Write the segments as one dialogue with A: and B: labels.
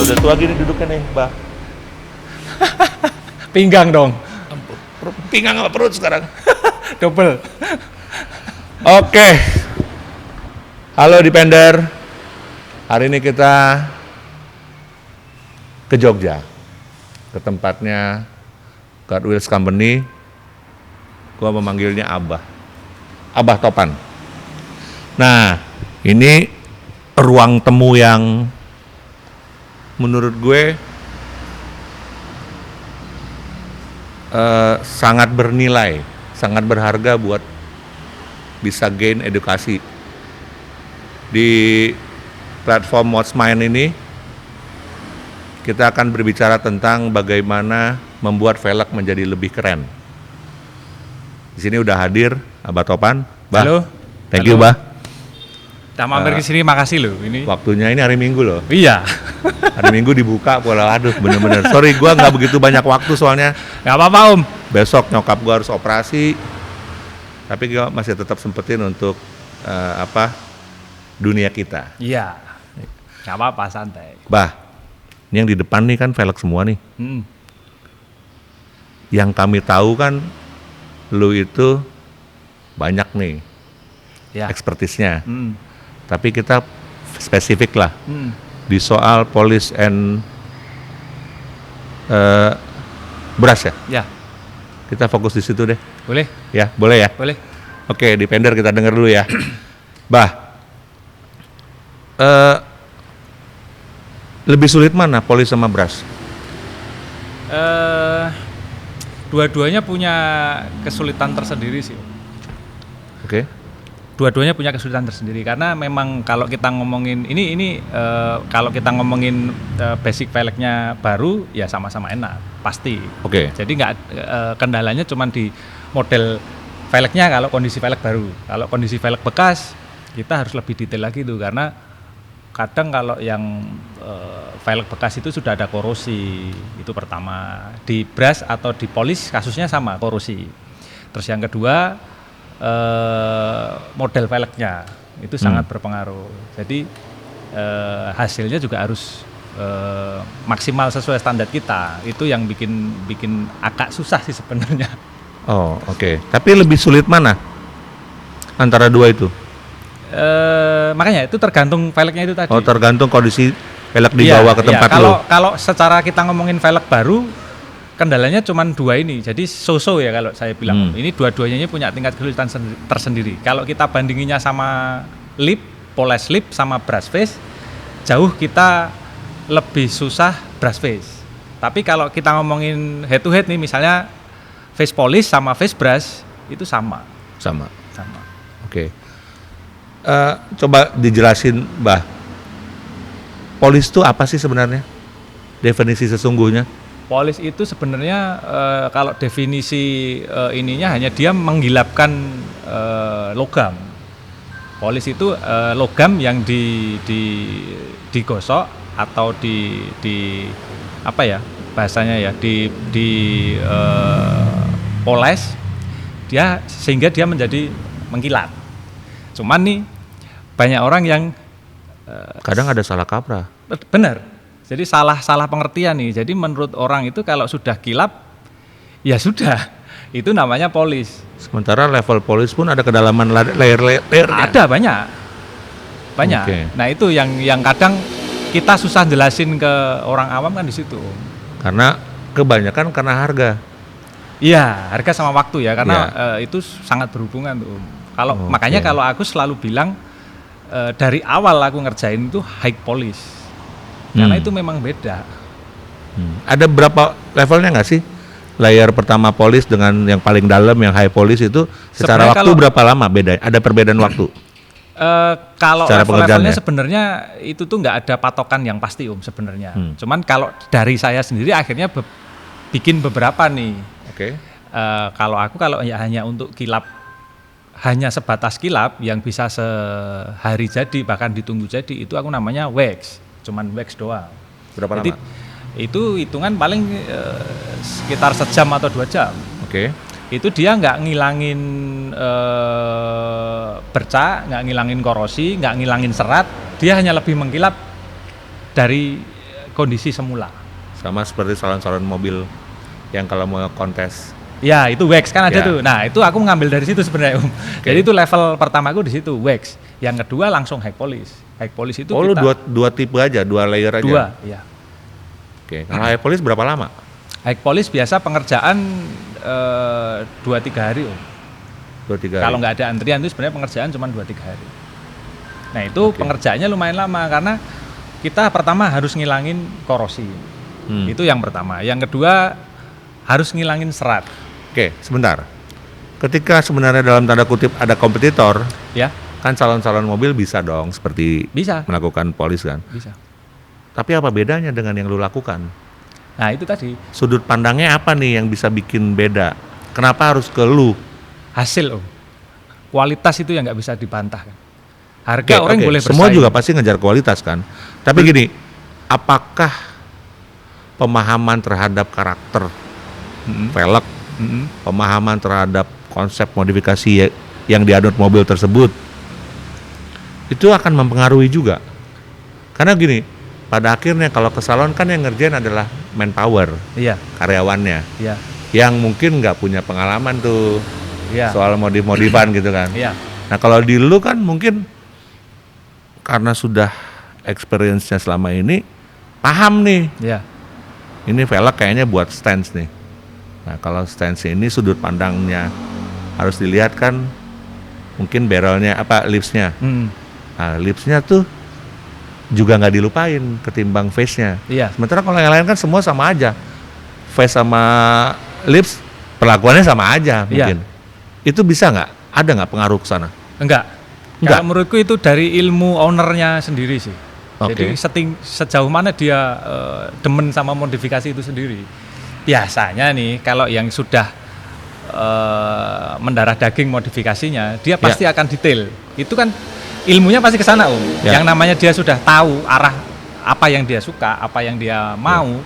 A: Udah tua gini duduknya nih, Bah.
B: Pinggang dong.
A: Pinggang sama perut sekarang.
B: Double.
A: Oke. Halo Depender. Hari ini kita ke Jogja. Ke tempatnya God Wheels Company. Gua memanggilnya Abah. Abah Topan. Nah, ini ruang temu yang menurut gue sangat bernilai, sangat berharga buat bisa gain edukasi. Di platform What's Mine ini kita akan berbicara tentang bagaimana membuat velg menjadi lebih keren. Di sini udah hadir Abah Topan. Bah.
B: Halo.
A: Thank you, Bah.
B: Kita mampir ke sini, makasih loh. Ini
A: Waktunya ini hari Minggu loh.
B: iya.
A: Hari Minggu dibuka pola, aduh bener-bener. Sorry, gua nggak begitu banyak waktu soalnya.
B: Nggak apa-apa Om.
A: Besok nyokap gua harus operasi. Tapi gua masih tetap sempetin untuk dunia kita.
B: Iya. Nggak apa-apa, santai.
A: Bah, ini yang di depan nih kan velg semua nih. Yang kami tahu kan, lu itu banyak nih
B: Ya.
A: ekspertisnya. Tapi kita spesifik lah di soal polish and brush ya.
B: Ya.
A: Kita fokus di situ deh.
B: Boleh?
A: Ya, boleh ya?
B: Boleh.
A: Oke, Depender kita denger dulu ya. Bah, lebih sulit mana polish sama brush?
B: Dua-duanya punya kesulitan tersendiri sih.
A: Oke.
B: Dua-duanya punya kesulitan tersendiri karena memang kalau kita ngomongin ini kalau kita ngomongin basic velgnya baru ya sama-sama enak pasti.
A: Oke.
B: Jadi nggak kendalanya cuma di model velgnya kalau kondisi velg baru. Kalau kondisi velg bekas kita harus lebih detail lagi tuh karena kadang kalau yang velg bekas itu sudah ada korosi, itu pertama. Di brush atau di polish kasusnya sama korosi. Terus yang kedua model velgnya itu sangat berpengaruh. Jadi hasilnya juga harus maksimal sesuai standar kita. Itu yang bikin agak susah sih sebenarnya.
A: Oh, oke. Tapi lebih sulit mana antara dua itu?
B: Makanya itu tergantung velgnya itu tadi.
A: Oh, tergantung kondisi velg dibawa ke tempat lu.
B: Kalau secara kita ngomongin velg baru, kendalanya cuma dua ini. Jadi so-so ya kalau saya bilang. Ini dua-duanya punya tingkat kesulitan tersendiri. Kalau kita bandinginnya sama lip, polish lip sama brush face, jauh kita lebih susah brush face. Tapi kalau kita ngomongin head to head nih, misalnya face polish sama face brush itu sama.
A: Sama.
B: Oke.
A: Coba dijelasin, Bah. Polish itu apa sih sebenarnya? Definisi sesungguhnya?
B: Polish itu sebenarnya kalau definisi ininya hanya dia menggilapkan logam. Polish itu logam yang digosok atau di apa ya bahasanya ya di poles dia sehingga dia menjadi mengkilat. Cuman nih banyak orang yang
A: kadang ada salah kaprah.
B: Benar. Jadi salah pengertian nih. Jadi menurut orang itu kalau sudah kilap, ya sudah, itu namanya polish.
A: Sementara level polish pun ada kedalaman layer-layernya.
B: Ada banyak.
A: Okay.
B: Nah itu yang kadang kita susah jelasin ke orang awam kan di situ.
A: Karena kebanyakan karena harga.
B: Iya, harga sama waktu ya, karena itu sangat berhubungan tuh. Makanya kalau aku selalu bilang dari awal aku ngerjain itu high polish. Karena itu memang beda.
A: Ada berapa levelnya nggak sih? Layer pertama polish dengan yang paling dalam yang high polish itu secara waktu berapa lama beda? Ada perbedaan waktu?
B: Kalau level-levelnya sebenarnya itu tuh nggak ada patokan yang pasti sebenarnya. Cuman kalau dari saya sendiri akhirnya bikin beberapa nih.
A: Oke.
B: Kalau ya hanya untuk kilap, hanya sebatas kilap yang bisa sehari jadi bahkan ditunggu jadi, itu aku namanya wax. cuman wax doang.
A: Berapa
B: Jadi
A: lama?
B: itu hitungan paling sekitar sejam atau 2 jam.
A: Oke.
B: Itu dia nggak ngilangin bercak, nggak ngilangin korosi, nggak ngilangin serat, dia hanya lebih mengkilap dari kondisi semula.
A: Sama seperti salon-salon mobil yang kalau mau kontes.
B: Ya itu wax kan ada
A: Ya.
B: tuh. Nah itu aku ngambil dari situ sebenarnya Om. Jadi itu level pertamaku di situ wax. Yang kedua langsung high polish. High polish itu
A: Lu
B: kita
A: dua tipe aja, 2 layer aja.
B: 2, ya.
A: Oke. Kalau high polish berapa lama?
B: High polish biasa pengerjaan 2-3 hari Om.
A: 2-3
B: Kalau
A: hari.
B: nggak ada antrian itu sebenarnya pengerjaan cuma 2-3 hari. Nah itu
A: Oke.
B: pengerjaannya lumayan lama karena kita pertama harus ngilangin korosi. Itu yang pertama. Yang kedua harus ngilangin serat.
A: Oke, sebentar. Ketika sebenarnya dalam tanda kutip ada kompetitor,
B: Ya,
A: kan calon-calon mobil bisa dong seperti
B: bisa.
A: melakukan polish kan.
B: Bisa.
A: Tapi apa bedanya dengan yang lu lakukan?
B: Nah itu tadi
A: Sudut pandangnya apa nih yang bisa bikin beda? Kenapa harus ke lu?
B: hasil Om. Kualitas itu yang nggak bisa dibantah kan. Harga orang
A: Oke,
B: boleh
A: semua
B: bersaing.
A: juga pasti ngejar kualitas kan. Tapi gini, apakah pemahaman terhadap karakter velg, pemahaman terhadap konsep modifikasi yang dianut mobil tersebut itu akan mempengaruhi juga? Karena gini, pada akhirnya kalau ke salon kan yang ngerjain adalah manpower,
B: Iya,
A: karyawannya,
B: iya,
A: yang mungkin nggak punya pengalaman tuh
B: iya.
A: soal modif-modifan gitu kan.
B: Iya.
A: Nah kalau di lu kan mungkin karena sudah experience-nya selama ini, paham nih,
B: Iya.
A: ini velg kayaknya buat stance nih. Nah kalau stance ini sudut pandangnya harus dilihat kan, mungkin barrelnya apa, lipsnya. Nah lipsnya tuh juga nggak dilupain ketimbang face-nya.
B: Iya.
A: Sementara kalau yang lain kan semua sama aja, face sama lips perlakuannya sama aja mungkin. Itu bisa nggak? Ada nggak pengaruh ke sana?
B: Enggak.
A: Enggak.
B: Kalau menurutku itu dari ilmu ownernya sendiri sih.
A: Oke.
B: Jadi sejauh mana dia demen sama modifikasi itu sendiri. Biasanya nih kalau yang sudah mendarah daging modifikasinya, dia pasti akan detail. Itu kan ilmunya pasti ke sana Om.
A: Ya.
B: Yang namanya dia sudah tahu arah apa yang dia suka, apa yang dia mau.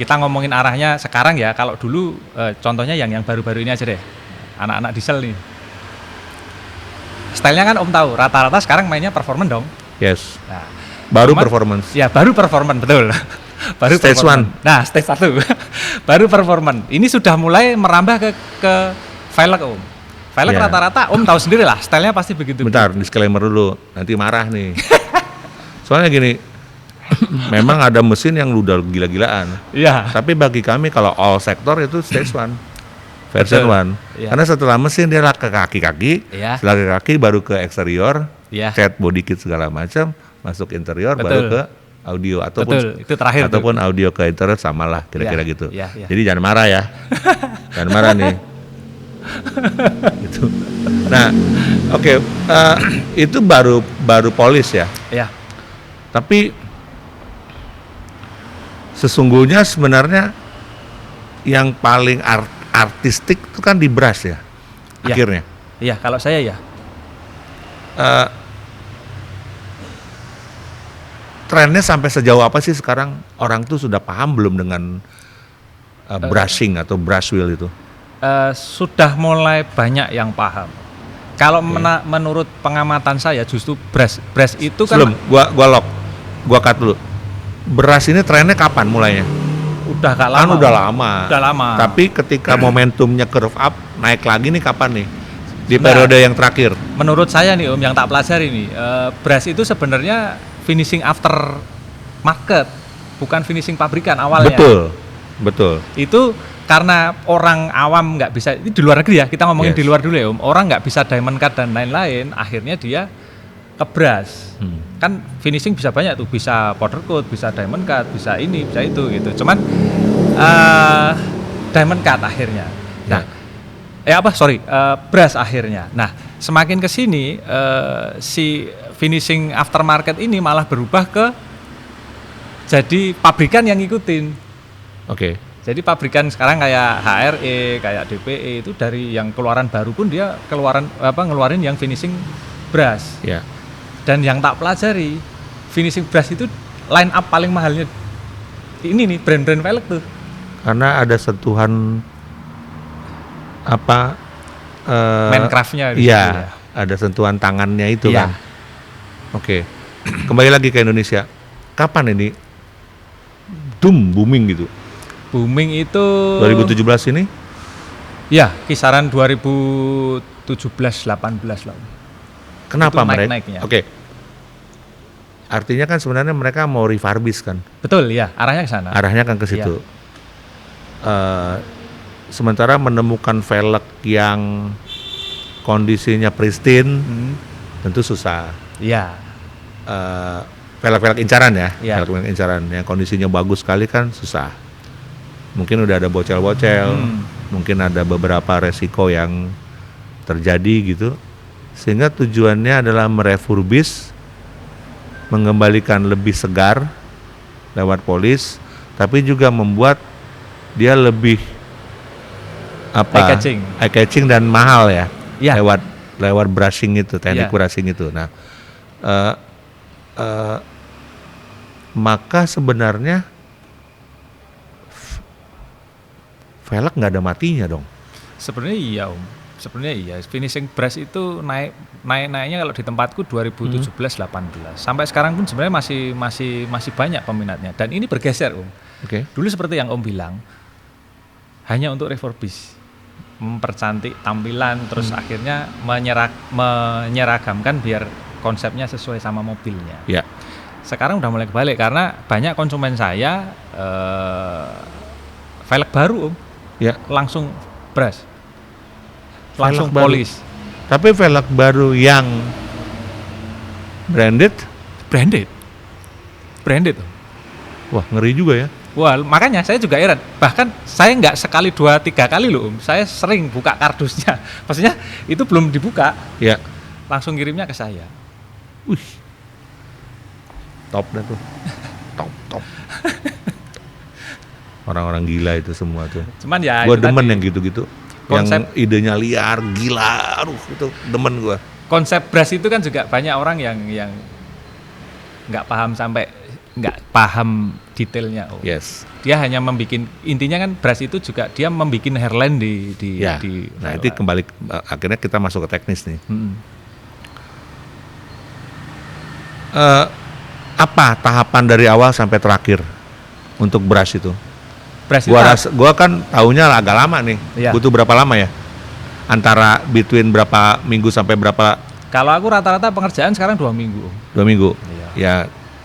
B: Kita ngomongin arahnya sekarang ya. Kalau dulu contohnya yang baru-baru ini aja deh. Anak-anak diesel nih. Stylenya kan Om tahu, rata-rata sekarang mainnya performance dong.
A: Yes.
B: Nah,
A: Baru
B: cuman-
A: performance.
B: Ya baru performance, betul. Baru
A: Stage
B: performance. Nah, stage 1. Baru performance. Ini sudah mulai merambah ke velg Om. Velg
A: Ya.
B: rata-rata Om tahu sendiri lah, stylenya pasti begitu.
A: Bentar, disclaimer dulu. Nanti marah nih. Soalnya gini, memang ada mesin yang udah gila-gilaan.
B: Iya.
A: Tapi bagi kami kalau all sector itu stage 1. Version
B: Betul.
A: 1.
B: Iya.
A: Karena setelah mesin dia lah ke kaki-kaki,
B: Iya.
A: setelah ke kaki baru ke eksterior,
B: Iya.
A: cat body kit segala macam, masuk interior baru
B: Betul.
A: ke audio ataupun
B: Betul, itu terakhir
A: ataupun audio ke interior samalah kira-kira
B: Iya,
A: gitu.
B: iya, iya.
A: Jadi jangan marah ya. Jangan marah nih. Gitu. Nah, oke, itu baru polish ya.
B: Iya.
A: Tapi sesungguhnya sebenarnya yang paling artistik itu kan di brush ya.
B: Iya.
A: Akhirnya.
B: Iya, kalau saya ya.
A: Eh, trennya sampai sejauh apa sih sekarang orang tuh sudah paham belum dengan brushing atau brush wheel itu?
B: Sudah mulai banyak yang paham. Kalau menurut pengamatan saya justru brush itu kan
A: Sebelum gua cut dulu. Brush ini trennya kapan mulainya?
B: udah gak
A: Kan
B: lama.
A: udah lama.
B: Udah lama.
A: Tapi ketika momentumnya curve up naik lagi nih kapan nih? Di
B: Nah.
A: periode yang terakhir.
B: Menurut saya nih Om yang tak pelajari nih, brush itu sebenarnya finishing after market, bukan finishing pabrikan awalnya.
A: Betul.
B: Itu karena orang awam nggak bisa, ini di luar negeri ya, kita ngomongin
A: Yes.
B: di luar dulu ya Om. Orang nggak bisa diamond cut dan lain-lain, akhirnya dia ke brush. Kan finishing bisa banyak tuh, bisa powder coat, bisa diamond cut, bisa ini, bisa itu gitu. Cuman diamond cut akhirnya. Nah, brush akhirnya. Nah, semakin ke sini si finishing aftermarket ini malah berubah ke jadi pabrikan yang ngikutin.
A: Oke.
B: Jadi pabrikan sekarang kayak HRE, kayak DPE itu dari yang keluaran baru pun dia ngeluarin yang finishing brush.
A: Ya.
B: Dan yang tak pelajari, finishing brush itu line up paling mahalnya ini nih brand-brand velg tuh.
A: Karena ada sentuhan apa?
B: Minecraft-nya.
A: Iya, ada sentuhan tangannya itu
B: Iya.
A: kan. Oke, kembali lagi ke Indonesia. Kapan ini booming gitu?
B: Booming itu
A: 2017 ini?
B: ya kisaran 2017-18 lah.
A: Kenapa
B: Itu
A: mereka?
B: naik-naiknya.
A: Oke. Artinya kan sebenarnya mereka mau refurbish kan?
B: Betul ya, arahnya ke sana.
A: Arahnya kan ke situ. Sementara menemukan velg yang kondisinya pristine tentu susah.
B: Iya.
A: Velg-velg incaran ya,
B: Iya.
A: velg incaran yang kondisinya bagus sekali kan susah. Mungkin udah ada bocel-bocel, mungkin ada beberapa resiko yang terjadi gitu, sehingga tujuannya adalah merefurbish, mengembalikan lebih segar lewat polis, tapi juga membuat dia lebih
B: Eye
A: catching dan mahal ya,
B: Iya.
A: lewat brushing itu, teknik
B: Iya.
A: brushing itu. Nah, maka sebenarnya velg nggak ada matinya dong.
B: Sebenarnya iya Om. Sebenarnya iya. Finishing brush itu naiknya kalau di tempatku 2017-18. Sampai sekarang pun sebenarnya masih banyak peminatnya. Dan ini bergeser Om.
A: Oke.
B: Dulu seperti yang Om bilang, hanya untuk refurbish, mempercantik tampilan, terus akhirnya menyeragamkan biar konsepnya sesuai sama mobilnya.
A: Ya.
B: Sekarang udah mulai kebalik karena banyak konsumen saya velg baru Om,
A: Ya.
B: langsung brush, langsung
A: Velg baru.
B: polis,
A: Tapi velg baru yang branded,
B: branded. Om.
A: wah ngeri juga ya.
B: Wah, makanya saya juga heran. Bahkan saya nggak sekali 2-3 kali loh Om. Saya sering buka kardusnya. Maksudnya itu belum dibuka,
A: Ya.
B: langsung kirimnya ke saya.
A: Wih. Top dah tuh. Top. Orang-orang gila itu semua tuh.
B: Cuman ya
A: Gua
B: itu
A: demen
B: tadi,
A: yang gitu-gitu.
B: Konsep-
A: Yang idenya liar, gila, itu demen gua.
B: konsep brush itu kan juga banyak orang yang nggak paham sampai nggak paham detailnya Om.
A: Yes.
B: Dia hanya intinya kan brush itu juga dia membuat hairline di
A: Ya. Nah, itu kembali akhirnya kita masuk ke teknis nih. Apa tahapan dari awal sampai terakhir untuk brush itu?
B: Brush itu
A: Gua kan tahunya agak lama nih.
B: Iya.
A: Butuh berapa lama ya? Antara between berapa minggu sampai berapa?
B: kalau aku rata-rata pengerjaan sekarang 2 minggu Om.
A: 2 minggu.
B: Iya.
A: Ya,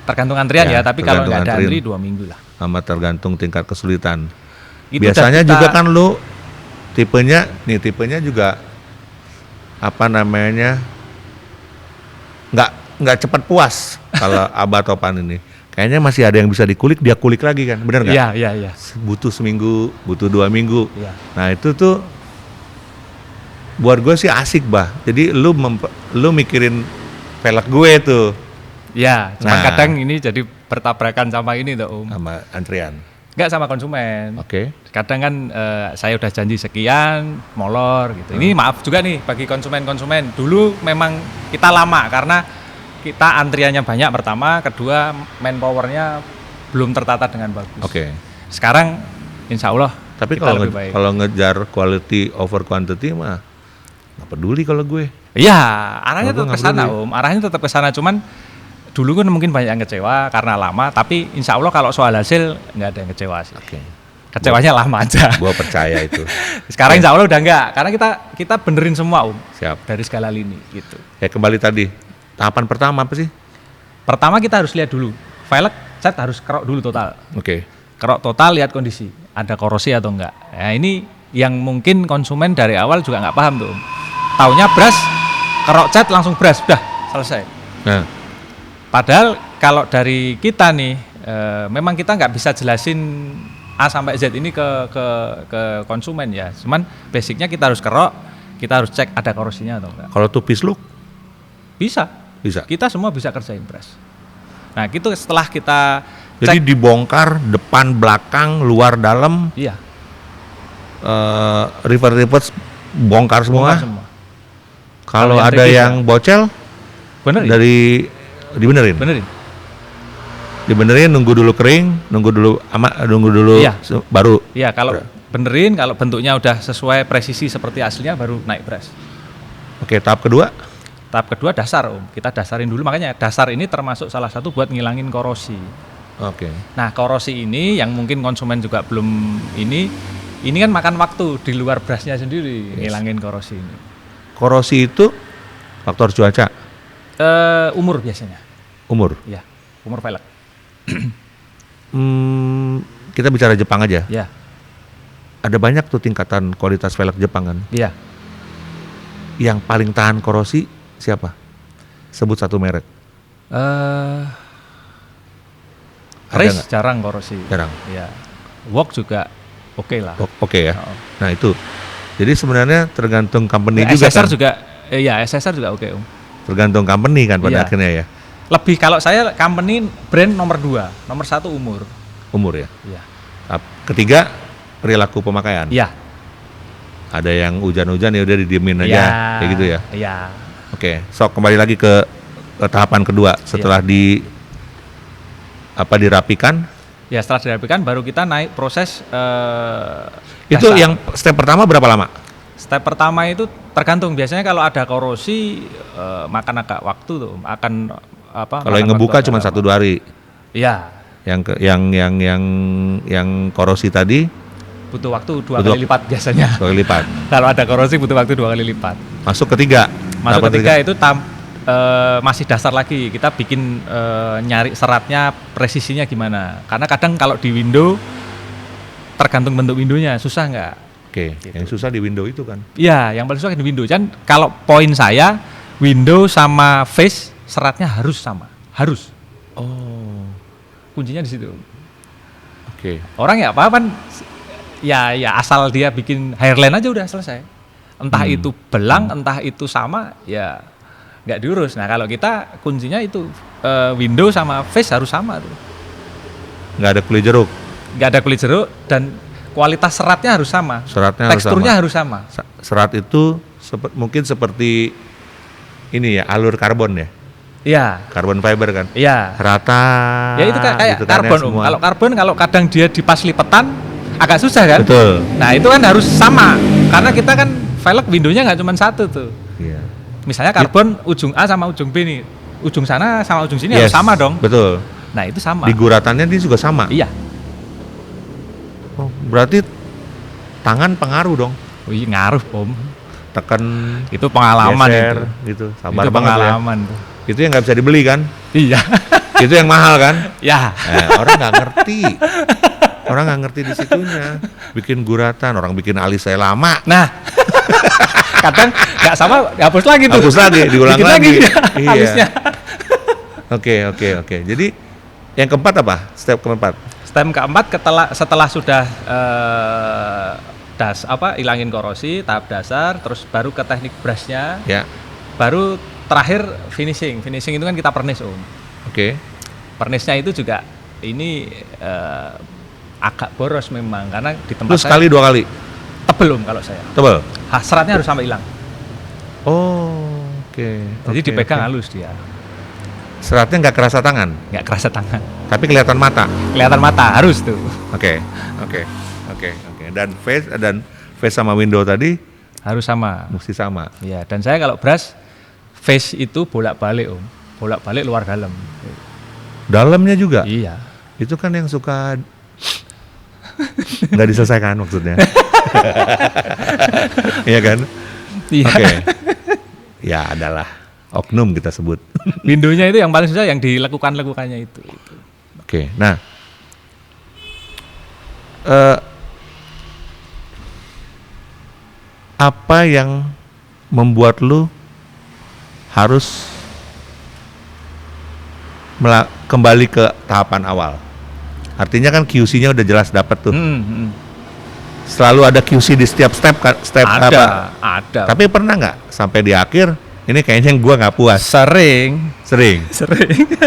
B: Tergantung antrian
A: Ya,
B: ya, tapi kalau
A: tergantung
B: nggak ada
A: antrian.
B: antri 2 minggu lah.
A: sama tergantung tingkat kesulitan.
B: Itu
A: Biasanya
B: kita-
A: juga kan lu tipenya juga apa namanya? Nggak cepat puas kalau Abah Topan ini. Kayaknya masih ada yang bisa dikulik, dia kulik lagi kan, benar nggak?
B: Iya.
A: Butuh seminggu, butuh 2 minggu.
B: Iya.
A: Nah itu tuh buat gue sih asik bah. Jadi lu mikirin velg gue tuh
B: Ya, cuma
A: Nah.
B: kadang ini jadi bertabrakan sama ini tuh Om.
A: sama antrian.
B: Nggak sama konsumen.
A: Oke.
B: Kadang kan saya udah janji sekian, molor gitu. Ini maaf juga nih bagi konsumen-konsumen. Dulu memang kita lama karena kita antriannya banyak pertama, kedua manpowernya belum tertata dengan bagus.
A: Oke.
B: Sekarang insya Allah
A: Tapi
B: kita
A: kalau
B: lebih baik.
A: kalau ngejar quality over quantity mah nggak peduli kalau gue.
B: Iya, arahnya
A: Aku
B: tetap ke
A: nggak
B: sana
A: peduli.
B: Om. Arahnya tetap ke sana, cuman dulu kan mungkin banyak yang kecewa karena lama, tapi insya Allah kalau soal hasil nggak ada yang kecewa sih.
A: Oke.
B: Kecewanya lama aja.
A: Gue percaya itu.
B: Sekarang insya Allah udah enggak, karena kita benerin semua Om
A: Siap.
B: dari segala lini gitu.
A: Ya kembali tadi. Tahapan pertama apa sih?
B: Pertama kita harus lihat dulu, velg cat harus kerok dulu total.
A: Oke.
B: Kerok total, lihat kondisi, ada korosi atau enggak. Nah ini yang mungkin konsumen dari awal juga nggak paham tuh Om. Taunya brush, kerok cat langsung brush, udah selesai.
A: Nah,
B: Padahal kalau dari kita nih, memang kita nggak bisa jelasin A sampai Z ini ke konsumen ya. Cuman basicnya kita harus kerok, kita harus cek ada korosinya atau enggak.
A: kalau tupis look
B: Bisa,
A: bisa.
B: kita semua bisa kerjain brush. Nah gitu setelah kita
A: Jadi
B: cek,
A: dibongkar depan, belakang, luar, dalam,
B: iya,
A: reverse bongkar semua.
B: bongkar semua.
A: Kalau
B: Kalau yang
A: ada
B: tricky
A: yang bocel
B: Benerin,
A: dari dibenerin.
B: benerin.
A: Dibenerin nunggu dulu kering, nunggu dulu
B: Iya.
A: baru.
B: Iya, kalau benerin, kalau bentuknya udah sesuai presisi seperti aslinya baru naik brush.
A: Oke, tahap kedua.
B: Tahap kedua dasar Om, kita dasarin dulu, makanya dasar ini termasuk salah satu buat ngilangin korosi.
A: Oke.
B: Nah korosi ini yang mungkin konsumen juga belum ini kan makan waktu di luar brushnya sendiri ngilangin korosi ini.
A: Korosi itu faktor cuaca,
B: Umur biasanya,
A: umur.
B: ya umur velg.
A: Kita bicara Jepang aja.
B: Ya,
A: Ada banyak tuh tingkatan kualitas velg Jepang kan.
B: iya.
A: Yang paling tahan korosi siapa? Sebut satu merek. Ada
B: Race
A: nggak?
B: jarang korosi.
A: Jarang.
B: Ya, Wok juga oke lah.
A: Oke ya.
B: Oh.
A: Nah itu. Jadi sebenarnya tergantung company
B: Nah,
A: juga
B: SSR
A: kan.
B: juga, ya SSR juga oke Om.
A: Tergantung company kan pada
B: Iya.
A: akhirnya ya.
B: Lebih kalau saya company brand nomor 2, nomor 1 umur.
A: Umur ya.
B: Iya.
A: Tahap ketiga perilaku pemakaian.
B: Iya.
A: Ada yang hujan-hujan ya udah didiemin aja kayak gitu ya.
B: Iya.
A: Oke, sok kembali lagi ke tahapan kedua setelah dirapikan.
B: Ya setelah dirapikan baru kita naik proses
A: Itu
B: dasar.
A: yang step pertama berapa lama?
B: Step pertama itu tergantung, biasanya kalau ada korosi makan agak waktu tuh, akan apa?
A: Kalau yang ngebuka cuma 1-2 hari.
B: Iya,
A: Yang korosi tadi
B: butuh waktu 2
A: Butuh
B: kali lipat biasanya.
A: 2 kali lipat.
B: Kalau ada korosi butuh waktu 2 kali lipat.
A: Masuk ketiga.
B: Masuk
A: Tahapan
B: ketiga itu masih dasar lagi, kita bikin nyari seratnya presisinya gimana. Karena kadang kalau di window tergantung bentuk windownya, susah nggak?
A: Oke,
B: Gitu.
A: yang susah di window itu kan.
B: Iya, yang paling susah di window. Kan kalau poin saya window sama face seratnya harus sama, harus.
A: Oh,
B: Kuncinya di situ.
A: oke.
B: Orang ya apa kan? Ya asal dia bikin hairline aja udah selesai. Entah itu belang, entah itu sama, ya nggak diurus. Nah kalau kita kuncinya itu window sama face harus sama tuh.
A: Nggak ada kulit jeruk.
B: Nggak ada kulit jeruk dan kualitas seratnya harus sama.
A: Seratnya harus
B: Teksturnya
A: sama.
B: harus sama.
A: Serat itu mungkin seperti ini ya, alur karbon ya.
B: Iya,
A: Carbon fiber kan.
B: iya.
A: Rata.
B: Ya itu kayak
A: gitu kan ya,
B: karbon Om.
A: semua.
B: Kalau karbon kalau kadang dia dipas lipetan agak susah kan?
A: Betul.
B: Nah itu kan harus sama karena kita kan velg windownya nggak cuma satu tuh.
A: Iya.
B: Misalnya karbon ujung A sama ujung B nih, ujung sana sama ujung sini
A: Yes,
B: harus sama dong.
A: Betul.
B: Nah itu sama.
A: Di guratannya dia juga sama.
B: Iya.
A: Oh, berarti tangan pengaruh dong.
B: Wih ngaruh Om.
A: Tekan
B: Itu pengalaman
A: geser,
B: itu.
A: gitu. Sabar
B: Itu
A: banget ya.
B: pengalaman tuh.
A: Itu yang nggak bisa dibeli kan?
B: Iya.
A: Itu yang mahal kan?
B: Ya.
A: Orang nggak ngerti. Orang nggak ngerti di situnya. Bikin guratan, orang bikin alis saya lama.
B: Nah. Kadang nggak sama, hapus lagi tuh.
A: Hapus lagi, diulang
B: Bikin
A: lagi. Iya.
B: Alisnya.
A: Oke. Jadi yang keempat apa? Step keempat.
B: Step keempat setelah sudah ilangin korosi tahap dasar, terus baru ke teknik brushnya,
A: Ya.
B: baru terakhir finishing. Finishing itu kan kita pernis Om.
A: Oke.
B: Pernisnya itu juga ini agak boros memang karena di tempat
A: Lu
B: saya
A: sekali 2 kali.
B: tebel Om kalau saya.
A: Tebel.
B: Seratnya harus sampai hilang.
A: Oh, oke.
B: Jadi
A: Oke,
B: dipegang
A: oke.
B: halus dia,
A: Seratnya nggak kerasa tangan,
B: nggak kerasa tangan.
A: tapi kelihatan mata.
B: Kelihatan mata harus tuh.
A: Oke. Dan face sama window tadi
B: Harus sama.
A: mesti sama.
B: Ya, dan saya kalau brush face itu bolak-balik Om. Bolak-balik luar dalam.
A: Dalamnya juga.
B: Iya.
A: Itu kan yang suka nggak diselesaikan maksudnya. Iya kan?
B: Iya.
A: Oke. Ya adalah oknum kita sebut.
B: Windownya itu yang paling susah yang dilakukannya itu.
A: Oke. Nah, apa yang membuat lu harus kembali ke tahapan awal? Artinya kan QC-nya udah jelas dapat tuh. Selalu ada QC di setiap step apa?
B: Ada.
A: Tapi pernah nggak sampai di akhir ini kayaknya gua nggak puas?
B: Sering.
A: Sering.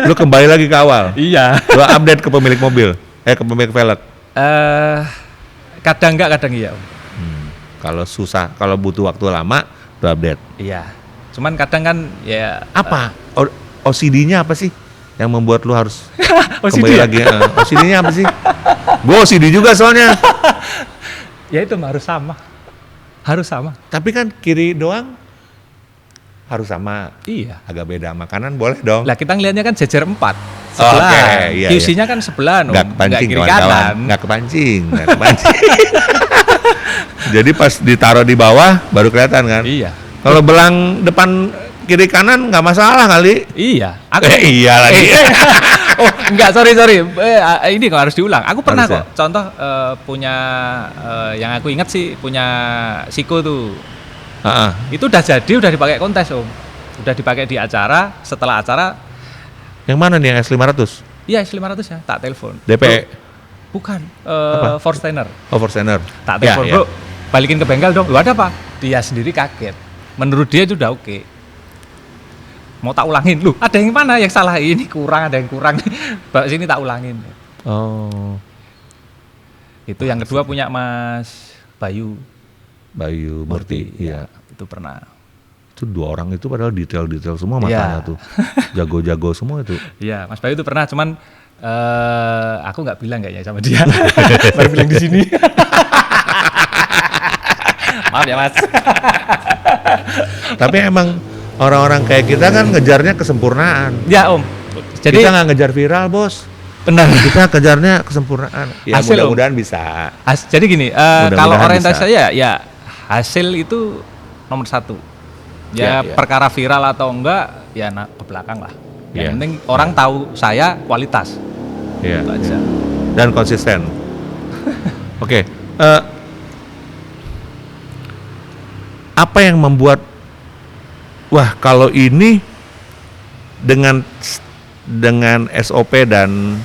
A: Lu kembali lagi ke awal.
B: Iya.
A: Lu update ke pemilik mobil, ke pemilik velg.
B: Kadang enggak, kadang iya Om.
A: Kalau susah, kalau butuh waktu lama, lu update.
B: Iya. Cuman kadang kan ya
A: Apa? OCD-nya apa sih yang membuat lu harus
B: OCD
A: kembali
B: ya?
A: lagi? OCD-nya apa sih? Gue OCD juga soalnya.
B: Ya itu mah harus sama.
A: Tapi kan kiri doang harus sama.
B: Iya.
A: Agak beda makanan boleh dong.
B: Lah kita ngelihatnya kan jejer 4
A: Oh,
B: sebelah.
A: oke, iya,
B: QC-nya kan sebelah,
A: Nggak kepancing
B: kiri
A: kawan-kawan.
B: kanan.
A: Nggak kepancing. Jadi pas ditaruh di bawah baru kelihatan kan.
B: Iya.
A: Kalau belang depan kiri kanan nggak masalah kali.
B: Iya.
A: Iya lagi.
B: Oh enggak, sorry. Ini kok harus diulang. Aku pernah
A: Harus ya?
B: kok. Contoh punya yang aku ingat sih punya Siko tuh. Itu udah jadi, udah dipakai kontes Om. Udah dipakai di acara. Setelah acara,
A: Yang mana nih yang S500?
B: iya S500 ya, tak telepon.
A: DP.
B: Bukan,
A: Apa?
B: Forstainer.
A: Overstener.
B: Tak telepon,
A: Ya,
B: bro. Balikin ke bengkel dong. Lu ada apa? Dia sendiri kaget. Menurut dia itu udah oke. Mau tak ulangin, lu ada yang mana yang salah, ini kurang, ada yang kurang. Bawa sini tak ulangin.
A: Oh,
B: Itu yang kedua punya Mas Bayu
A: Murti. Iya.
B: Itu pernah.
A: Itu 2 orang itu padahal detail-detail semua matanya
B: Iya.
A: tuh. Jago-jago semua itu.
B: Iya, Mas Bayu itu pernah, cuman aku nggak bilang kayaknya sama dia. Baru bilang di sini. Maaf ya Mas.
A: Tapi emang orang-orang kayak kita kan ngejarnya kesempurnaan.
B: Ya Om. Jadi
A: Kita nggak ngejar viral, Bos.
B: benar.
A: Kita kejarnya kesempurnaan. Ya
B: Hasil, Om.
A: mudah-mudahan bisa.
B: Jadi gini,
A: Mudah-mudahan
B: kalau orientasi
A: bisa.
B: saya ya hasil itu nomor 1. Ya,
A: Ya.
B: perkara viral atau enggak ya ke belakang lah. Yang
A: Ya.
B: penting orang tahu saya kualitas.
A: Iya.
B: Itu aja.
A: Dan konsisten. Oke. Apa yang membuat kalau ini dengan SOP dan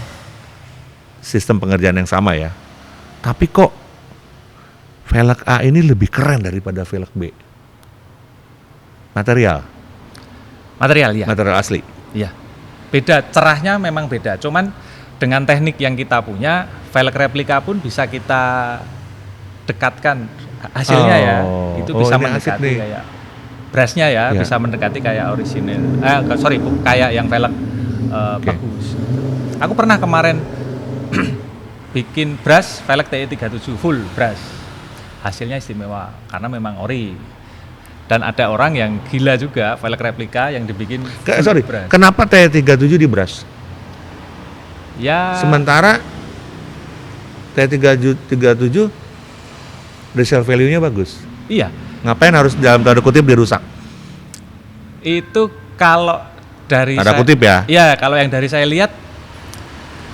A: sistem pengerjaan yang sama ya, tapi kok velg A ini lebih keren daripada velg B? Material
B: Material ya.
A: material asli.
B: Iya. Beda, cerahnya memang beda. Cuman dengan teknik yang kita punya, velg replika pun bisa kita dekatkan hasilnya ya. Itu bisa
A: ini asik
B: mendekati
A: nih.
B: kayak brushnya ya,
A: Ya.
B: bisa mendekati kayak orisinil. Kayak yang velg
A: Oke.
B: bagus. Aku pernah kemarin bikin brush velg TE37 full brush. Hasilnya istimewa karena memang ori. Dan ada orang yang gila juga velg replika yang dibikin full brush.
A: Kenapa T37 di brush?
B: Ya.
A: Sementara T37 resale value-nya bagus.
B: Iya.
A: Ngapain harus dalam tanda kutip dirusak?
B: Itu kalau dari
A: Tanda kutip ya?
B: Iya, kalau yang dari saya lihat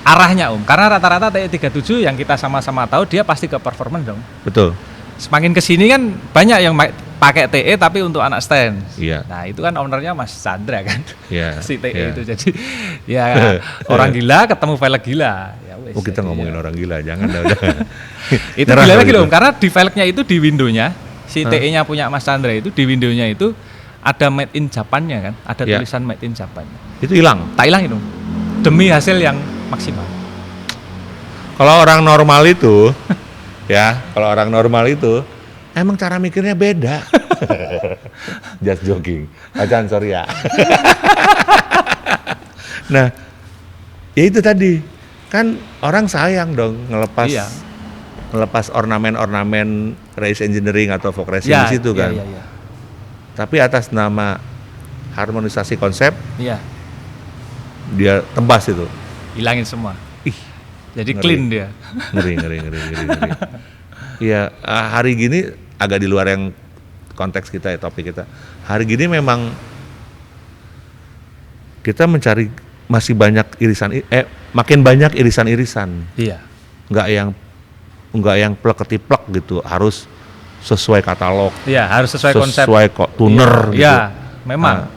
B: arahnya Om. Karena rata-rata TE37 yang kita sama-sama tahu dia pasti ke performance dong.
A: Betul.
B: Semakin kesini kan banyak yang pakai TE tapi untuk anak stand.
A: Iya.
B: Nah itu kan ownernya Mas Chandra kan.
A: Iya.
B: Si TE
A: iya.
B: itu jadi ya orang gila ketemu velg gila. Ya wes,
A: Oh, kita
B: jadi
A: ngomongin
B: ya.
A: orang gila, jangan dah udah.
B: Itu
A: Nyerah
B: gila
A: kalau
B: lagi
A: gitu.
B: loh, karena di velgnya itu di windownya si TE-nya punya Mas Chandra itu di windownya itu ada made in Japan-nya kan, ada
A: Ya.
B: tulisan made in Japan.
A: Itu hilang.
B: Tak hilangin dong. Demi hasil yang maksimal.
A: Kalau orang normal itu kalau orang normal itu emang cara mikirnya beda. Just joking. Acan, sorry ya. Nah, ya itu tadi. Kan orang sayang dong ngelepas
B: Iya.
A: ngelepas ornamen-ornamen race engineering atau folk racing di situ kan.
B: Iya.
A: Tapi atas nama harmonisasi konsep
B: Iya.
A: dia tebas itu.
B: Hilangin semua.
A: Ih,
B: Jadi
A: ngeri.
B: clean dia.
A: ngeri. Iya, hari gini agak di luar yang konteks kita ya, topik kita. Hari gini memang kita mencari masih banyak makin banyak irisan-irisan.
B: Iya.
A: Nggak yang plek-ketiplek gitu, harus sesuai katalog,
B: Iya, harus sesuai konsep.
A: sesuai kok tuner gitu.
B: Iya, memang.
A: Nah,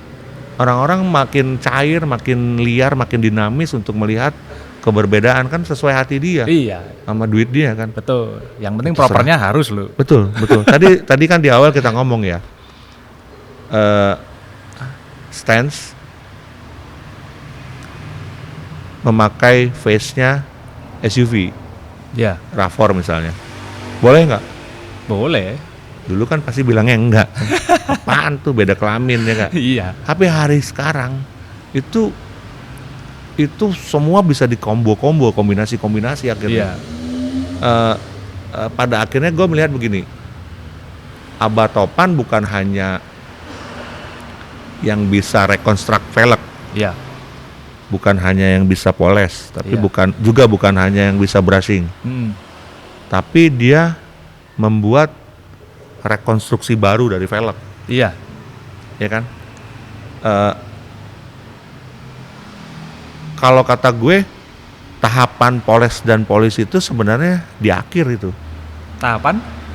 A: orang-orang makin cair, makin liar, makin dinamis untuk melihat keberbedaan kan sesuai hati dia
B: Iya,
A: sama duit dia kan.
B: betul. Yang penting
A: Terserah.
B: propernya harus loh.
A: Betul. Tadi kan di awal kita ngomong ya, stance memakai face-nya SUV,
B: Iya,
A: RAV4 misalnya, boleh nggak?
B: boleh.
A: Dulu kan pasti bilangnya enggak. Apaan tuh, beda kelamin ya kak?
B: Iya.
A: Tapi hari sekarang itu itu semua bisa dikombo-kombo, kombinasi-kombinasi akhirnya. Pada akhirnya gue melihat begini, Abah Topan bukan hanya yang bisa rekonstruk velg,
B: Iya.
A: bukan hanya yang bisa poles, tapi
B: Iya.
A: bukan hanya yang bisa brushing, tapi dia membuat rekonstruksi baru dari velg,
B: Iya.
A: ya kan? Kalau kata gue, tahapan poles dan polis itu sebenarnya di akhir itu.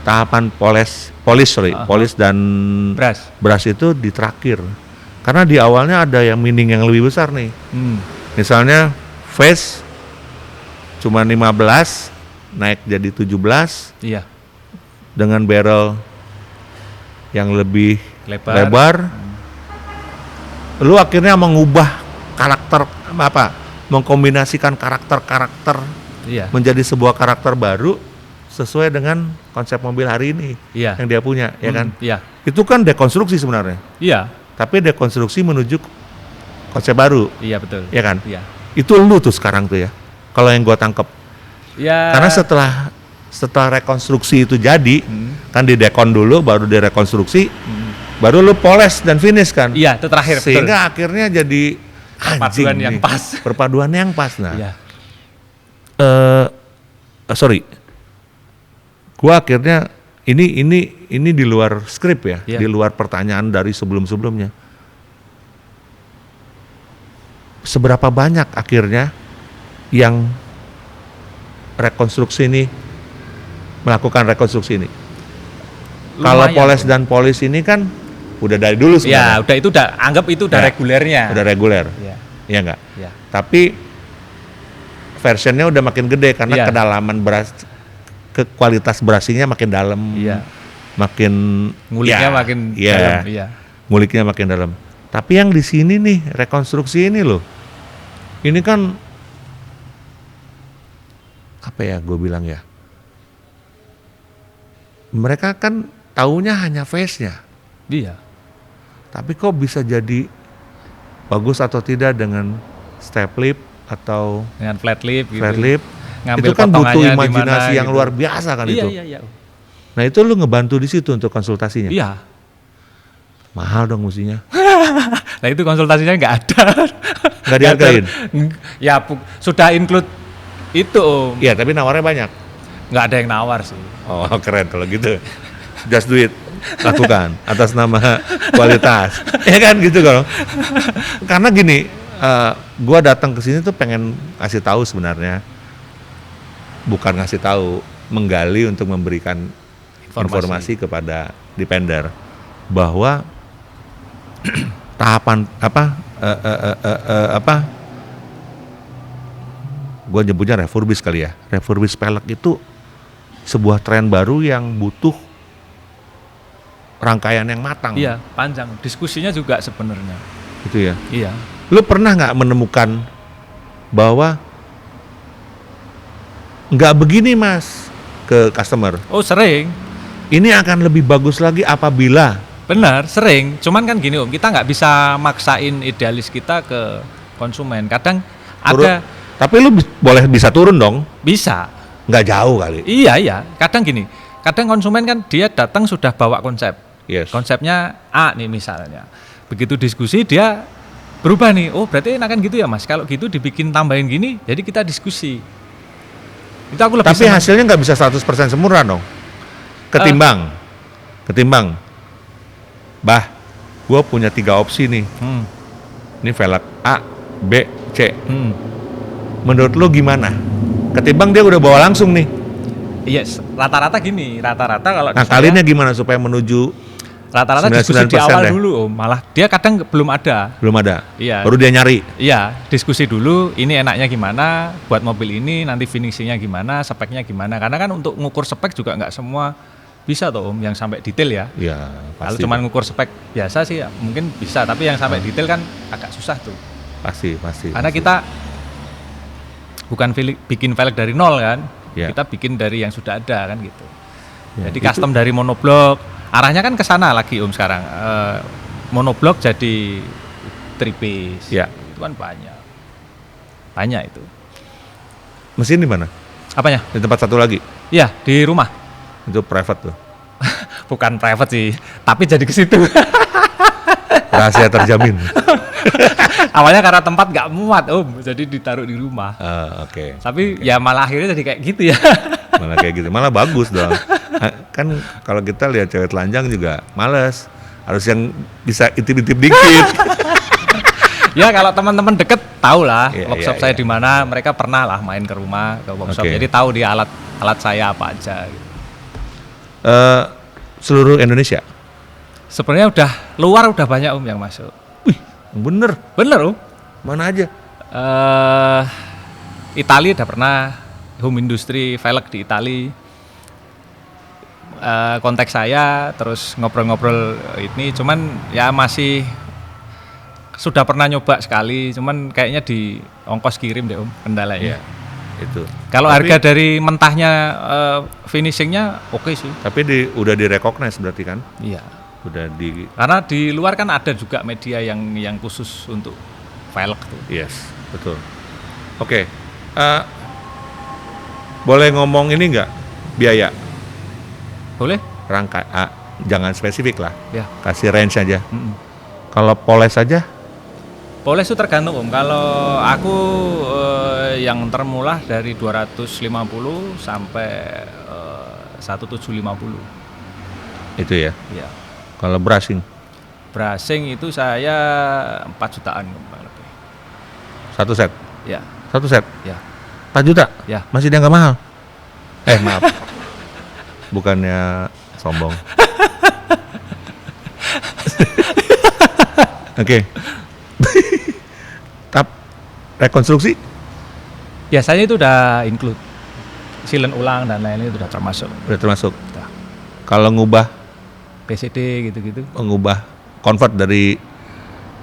A: Tahapan polis dan brush itu di terakhir. Karena di awalnya ada yang meaning yang lebih besar nih. Misalnya face cuma 15 naik jadi 17.
B: Iya.
A: Dengan barrel yang lebih lebar. Lu akhirnya mengubah karakter mengkombinasikan karakter-karakter menjadi sebuah karakter baru sesuai dengan konsep mobil hari ini yang dia punya, ya kan?
B: Iya.
A: Itu kan dekonstruksi sebenarnya.
B: Iya.
A: Tapi dekonstruksi menuju konsep baru.
B: Iya, betul.
A: Ya kan?
B: Iya.
A: Itu lu tuh sekarang tuh ya. Kalau yang gua tangkep.
B: Iya.
A: Karena setelah rekonstruksi itu jadi, kan di dekon dulu baru direkonstruksi, baru lu poles dan finish kan?
B: Iya, itu terakhir.
A: Sehingga akhirnya jadi
B: perpaduan yang pas.
A: Perpaduan yang pas. Nah,
B: iya.
A: Sorry, gua akhirnya ini di luar skrip ya, di luar pertanyaan dari sebelum-sebelumnya. Seberapa banyak akhirnya yang melakukan rekonstruksi ini? Kalau poles dan polis ini kan udah dari dulu sebenarnya.
B: Ya, anggap itu udah regulernya.
A: Udah reguler. Iya enggak? Iya. Tapi versionnya udah makin gede karena kedalaman kualitas brushingnya makin dalam.
B: Iya.
A: Makin
B: nguliknya makin dalam. Iya.
A: Nguliknya makin dalam. Tapi yang di sini nih rekonstruksi ini loh. Ini kan apa ya gue bilang ya? Mereka kan taunya hanya face-nya.
B: Iya.
A: Tapi kok bisa jadi bagus atau tidak dengan step lip atau
B: dengan flat lip gitu.
A: Flat lip.
B: Ngambil
A: itu kan butuh imajinasi
B: dimana,
A: yang luar biasa kan itu.
B: Iya.
A: Nah itu lu ngebantu di situ untuk konsultasinya.
B: Iya.
A: Mahal dong mestinya.
B: Nah itu konsultasinya nggak ada.
A: Nggak dihargain?
B: Ya sudah include itu Om.
A: Iya tapi nawarnya banyak.
B: Nggak ada yang nawar sih.
A: Oh keren kalau gitu. Just do it. Lakukan atas nama kualitas. Ya kan gitu kalau. Karena gini, gua datang ke sini tuh pengen kasih tahu sebenarnya. Bukan ngasih tahu, menggali untuk memberikan informasi kepada depender bahwa tahapan gue nyebutnya refurbish kali ya. Refurbish pelek itu sebuah tren baru yang butuh rangkaian yang matang.
B: Iya, panjang. Diskusinya juga sebenarnya.
A: Gitu ya.
B: Iya.
A: Lu pernah nggak menemukan bahwa nggak begini mas ke customer?
B: Oh sering.
A: Ini akan lebih bagus lagi apabila.
B: Benar, sering. Cuman kan gini Om, kita nggak bisa maksain idealis kita ke konsumen. Kadang ada.
A: Tapi lu boleh bisa turun dong?
B: Bisa.
A: Nggak jauh kali.
B: Iya. Kadang gini, kadang konsumen kan dia datang sudah bawa konsep.
A: Yes.
B: Konsepnya A nih misalnya. Begitu diskusi dia berubah nih. Oh berarti enakan gitu ya mas. Kalau gitu dibikin tambahin gini, jadi kita diskusi. Itu aku lebih.
A: Tapi hasilnya nggak bisa 100% sempurna dong. Ketimbang. Bah, gue punya 3 opsi nih. Ini velg A, B, C. Menurut lo gimana? Ketimbang dia udah bawa langsung nih.
B: Yes, rata-rata gini. Rata-rata kalau
A: nah kalinya gimana supaya menuju
B: rata-rata diskusi di awal dulu Om. Malah dia kadang belum ada. Iya.
A: Baru dia nyari.
B: Iya, diskusi dulu ini enaknya gimana buat mobil ini, nanti finishingnya gimana, speknya gimana. Karena kan untuk ngukur spek juga nggak semua bisa toh Om yang sampai detail ya.
A: Iya,
B: kalau cuma ngukur spek biasa sih ya, mungkin bisa, tapi yang sampai detail kan agak susah tuh.
A: Pasti.
B: Karena kita bukan bikin velg dari nol kan. Kita bikin dari yang sudah ada kan gitu. Jadi custom dari monoblok. Arahnya kan ke sana lagi Om sekarang. Monoblok jadi 3 piece. Itu kan banyak. banyak itu.
A: Mesin di mana?
B: Apanya?
A: Di tempat satu lagi.
B: Iya, di rumah.
A: Itu private tuh.
B: Bukan private sih, tapi jadi ke situ.
A: Rahasia terjamin.
B: Awalnya karena tempat nggak muat jadi ditaruh di rumah.
A: Oke.
B: Tapi ya malah akhirnya jadi kayak gitu ya.
A: Malah kayak gitu, malah bagus dong. Kan kalau kita lihat cewek telanjang juga males. Harus yang bisa intip-intip dikit.
B: Ya kalau teman-teman deket tahu lah
A: Iya,
B: workshop saya di mana, mereka pernah lah main ke rumah ke workshop.
A: Oke.
B: Jadi tahu di alat saya apa aja. Gitu.
A: Seluruh Indonesia.
B: Sebenarnya luar udah banyak yang masuk.
A: Wih, bener.
B: Bener
A: Mana aja?
B: Italia udah pernah, home industry velg di Italia. Kontak saya terus ngobrol-ngobrol ini, cuman ya masih sudah pernah nyoba sekali, cuman kayaknya di ongkos kirim deh kendalanya.
A: Iya, itu.
B: Kalau
A: Tapi-
B: harga dari mentahnya finishingnya oke sih.
A: Tapi udah di-recognize berarti kan?
B: Iya.
A: Udah di
B: Karena di luar kan ada juga media yang khusus untuk velg tuh.
A: yes, betul. Oke. Boleh ngomong ini nggak? Biaya
B: Boleh?
A: rangka jangan spesifik lah.
B: Ya.
A: Kasih range aja.
B: Mm-mm.
A: Kalau poles aja
B: Boleh itu tergantung Kalau aku yang termurah dari 250 sampai 1750.
A: itu ya.
B: Ya.
A: Kalau brushing
B: Brushing itu saya 4 jutaan kurang lebih.
A: satu set.
B: Ya,
A: Satu set
B: ya,
A: 4 juta.
B: ya.
A: Masih dianggap mahal. Maaf. Bukannya sombong. Oke. Tap rekonstruksi
B: Biasanya itu udah include silen ulang dan lain-lain itu udah termasuk.
A: udah termasuk.
B: Udah.
A: Kalau ngubah
B: PCD gitu-gitu.
A: mengubah convert dari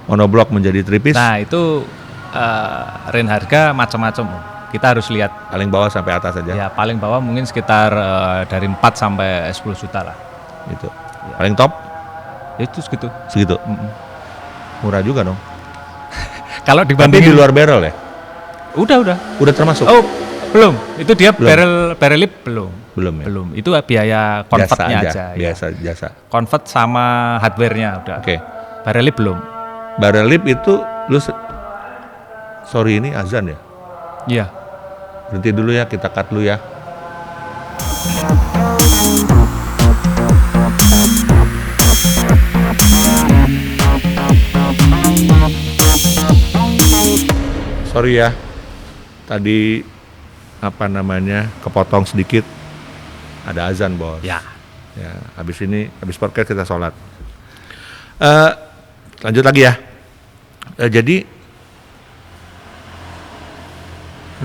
A: monoblok menjadi tripis
B: Nah, itu range harga macam-macam. Kita harus lihat
A: paling bawah sampai atas saja.
B: ya paling bawah mungkin sekitar dari 4 sampai 10 juta lah.
A: Gitu. Paling top
B: Itu segitu.
A: segitu.
B: Mm-mm.
A: Murah juga dong.
B: Kalau
A: Tapi
B: dibandingin
A: di luar barrel ya?
B: udah.
A: Udah termasuk?
B: Oh, belum. Itu dia
A: Belum.
B: barrel lip belum.
A: Belum ya?
B: Belum. Itu biaya convertnya aja. Ya.
A: Biasa jasa.
B: Convert sama hardware-nya udah.
A: Oke.
B: Barrel lip belum.
A: Barrel lip itu sorry ini azan ya?
B: Iya.
A: Berhenti dulu ya, kita cut dulu ya. Sorry ya, tadi kepotong sedikit. Ada azan bos.
B: Ya.
A: Ya, habis podcast kita sholat. Lanjut lagi ya. Jadi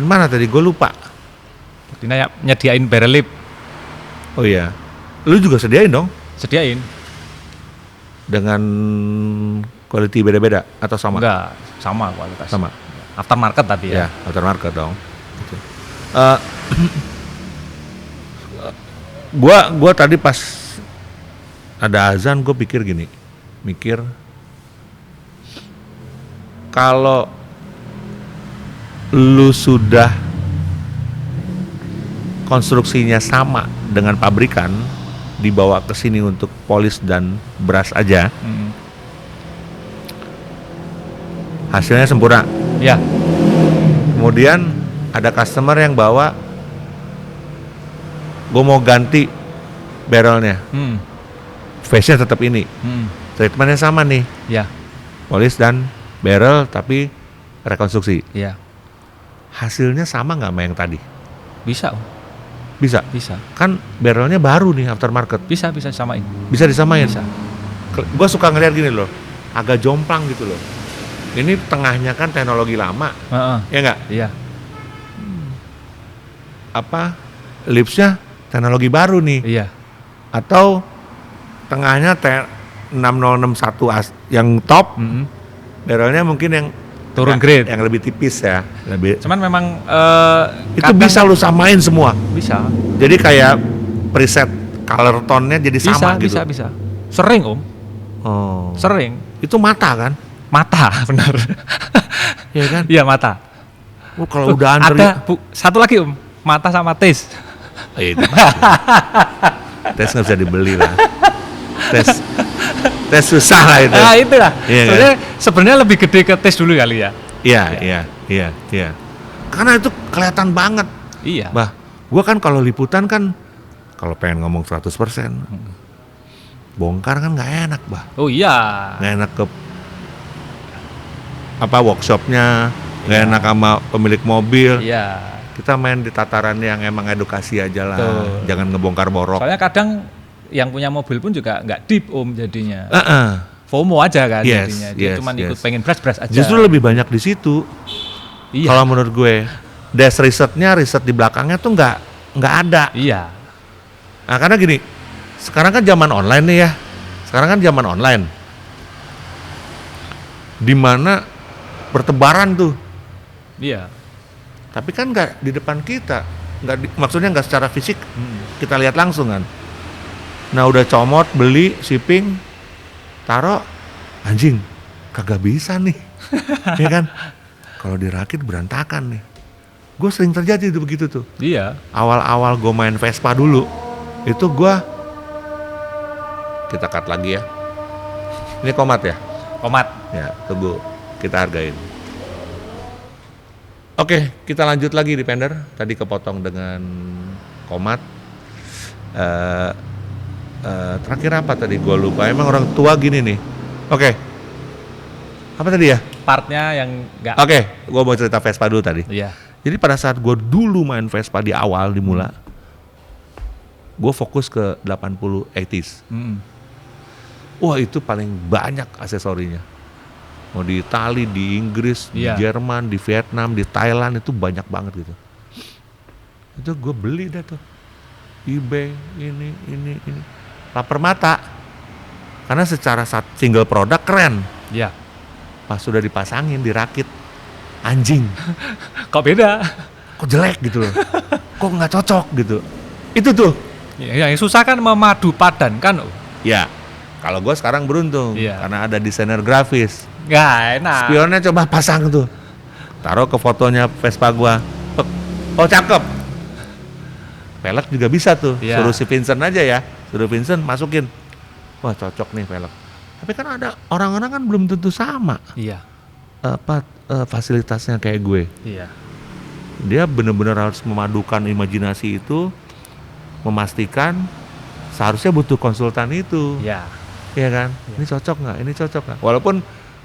A: mana tadi gue lupa.
B: Tina nyediain barrel lip.
A: Oh iya, lu juga sediain dong
B: Sediain.
A: dengan quality beda-beda atau sama?
B: Enggak, sama kualitas.
A: Sama.
B: Aftermarket tapi
A: Ya,
B: ya.
A: aftermarket dong. Gitu. Gua tadi pas ada azan gue mikir kalau lu sudah konstruksinya sama dengan pabrikan dibawa ke sini untuk polish dan brush aja,
B: Mm.
A: hasilnya sempurna.
B: Ya.
A: Kemudian ada customer yang bawa, gue mau ganti barrelnya,
B: Hmm.
A: face-nya tetap ini,
B: Hmm.
A: treatmentnya sama nih,
B: Ya.
A: polish dan barrel tapi rekonstruksi.
B: Ya.
A: Hasilnya sama nggak sama yang tadi?
B: Bisa, Om.
A: Bisa.
B: Bisa.
A: Kan barrelnya baru nih aftermarket,
B: Bisa samain.
A: bisa disamain.
B: Bisa.
A: Gue suka ngeliat gini loh, agak jomplang gitu loh. Ini tengahnya kan teknologi lama,
B: Heeh.
A: ya nggak?
B: Iya.
A: Apa lipsnya teknologi baru nih?
B: Iya.
A: Atau tengahnya 6061 yang top,
B: Mm-mm.
A: barrelnya mungkin yang
B: Turun grade.
A: yang lebih tipis ya, lebih.
B: Cuman memang
A: Itu bisa lu samain semua.
B: bisa.
A: Jadi kayak preset color tone-nya jadi sama gitu.
B: Bisa. Sering, Om.
A: Oh.
B: Sering.
A: Itu mata kan?
B: Mata, benar.
A: Iya kan?
B: Iya, mata.
A: Oh, kalau udah antri.
B: Ada Bu, satu lagi Om, mata sama tes.
A: Itu. Tes nggak bisa dibeli lah. Tes susah lah itu.
B: Nah itulah.
A: Iya,
B: Sebenarnya lebih gede ke tes dulu kali ya.
A: Iya. Karena itu kelihatan banget.
B: Iya.
A: Bah, gua kan kalau liputan kan kalau pengen ngomong 100%, bongkar kan nggak enak, bah.
B: Oh iya.
A: Nggak enak ke workshopnya, nggak enak sama pemilik mobil.
B: Iya.
A: Kita main di tataran yang emang edukasi aja lah.
B: Betul.
A: Jangan ngebongkar borok.
B: Soalnya kadang yang punya mobil pun juga nggak deep Om jadinya. FOMO aja kan
A: Yes,
B: jadinya. Dia
A: yes,
B: cuma ikut
A: yes.
B: pengen brush aja.
A: Justru lebih banyak di situ.
B: Iya.
A: Kalau menurut gue, riset di belakangnya tuh nggak ada.
B: Iya.
A: Nah, karena gini, sekarang kan zaman online nih ya. Di mana bertebaran tuh.
B: Iya.
A: Tapi kan nggak di depan kita. Maksudnya nggak secara fisik kita lihat langsung kan. Nah, udah comot, beli, shipping, taruh, anjing, kagak bisa nih. Ya kan? Kalau dirakit berantakan nih. Gue sering terjadi tuh begitu tuh.
B: Iya.
A: Awal-awal gue main Vespa dulu, itu kita cut lagi ya. Ini komat ya?
B: Komat.
A: Ya, tunggu, kita hargain. Oke, kita lanjut lagi Depender. Tadi kepotong dengan komat. Terakhir apa tadi? Gue lupa. Emang orang tua gini nih. Oke. Apa tadi ya?
B: Partnya yang nggak.
A: Oke, gue mau cerita Vespa dulu tadi.
B: Iya.
A: Jadi pada saat gue dulu main Vespa di awal, dimula, gue fokus ke 80 80s. Wah, itu paling banyak aksesorinya. Mau di Itali, di Inggris, di Jerman, di Vietnam, di Thailand, itu banyak banget gitu. Itu gue beli dah tuh. eBay, ini. Lapar mata. Karena secara single produk keren.
B: Iya.
A: Pas sudah dipasangin, dirakit, anjing.
B: Kok beda?
A: Kok jelek gitu loh. Kok nggak cocok gitu. Itu tuh.
B: Ya, yang susah kan memadu padan kan.
A: Ya, kalau gue sekarang beruntung. Karena ada desainer grafis.
B: Nggak enak.
A: Spionnya coba pasang tuh. Taruh ke fotonya Vespa gue. Oh, cakep. Velg juga bisa tuh. Suruh si Vincent aja ya. Suruh Vincent masukin. Wah, cocok nih velg. Tapi kan ada orang-orang kan belum tentu sama.
B: Iya.
A: Fasilitasnya kayak gue.
B: Iya.
A: Dia benar-benar harus memadukan imajinasi itu, memastikan seharusnya butuh konsultan itu.
B: Iya.
A: Iya kan? Ya. Ini cocok nggak? Walaupun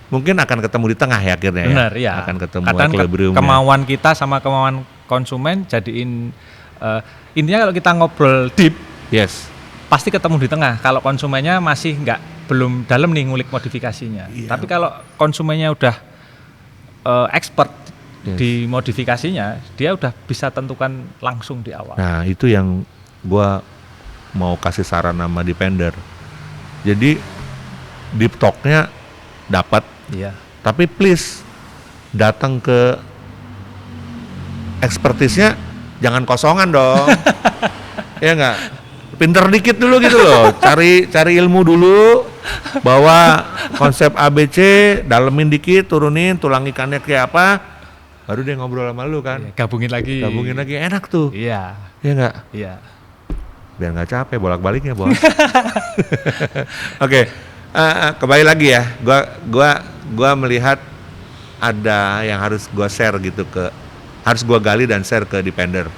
A: mungkin akan ketemu di tengah ya akhirnya.
B: Benar,
A: ya. Akan ketemu
B: kadang
A: equilibriumnya.
B: Kemauan kita sama kemauan konsumen jadiin intinya kalau kita ngobrol deep, pasti ketemu di tengah. Kalau konsumennya masih belum dalam nih ngulik modifikasinya. Iya. Tapi kalau konsumennya udah expert di modifikasinya, dia udah bisa tentukan langsung di awal.
A: Nah, itu yang gua mau kasih saran sama Depender. Jadi deep talk-nya dapat.
B: Iya.
A: Tapi please datang ke expertise-nya jangan kosongan dong. Ya enggak? Pinter dikit dulu gitu loh. Cari ilmu dulu. Bawa konsep ABC, dalemin dikit, turunin, tulang ikannya kayak apa. Baru dia ngobrol sama lu kan.
B: Iya, gabungin lagi
A: enak tuh.
B: Iya.
A: Iya enggak?
B: Iya.
A: Biar nggak capek bolak-baliknya, Bos. Oke. Kembali lagi ya. Gua melihat ada yang harus gua share gitu harus gua gali dan share ke Depender.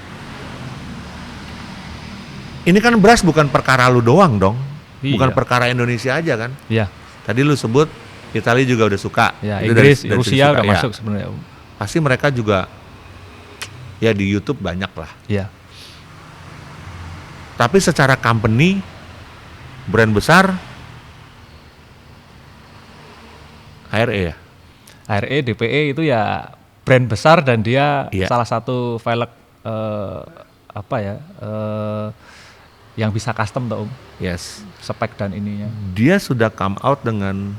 A: Ini kan beras bukan perkara lu doang dong.
B: Iya.
A: Bukan perkara Indonesia aja kan.
B: Iya.
A: Tadi lu sebut Italia juga udah suka.
B: Ya, Inggris, Rusia udah masuk sebenarnya.
A: Pasti mereka juga ya di YouTube banyak lah.
B: Iya.
A: Tapi secara company, brand besar, HRE ya?
B: HRE, DPE itu ya brand besar dan dia salah satu velg yang bisa custom tuh Om.
A: Yes.
B: Spek dan ininya.
A: Dia sudah come out dengan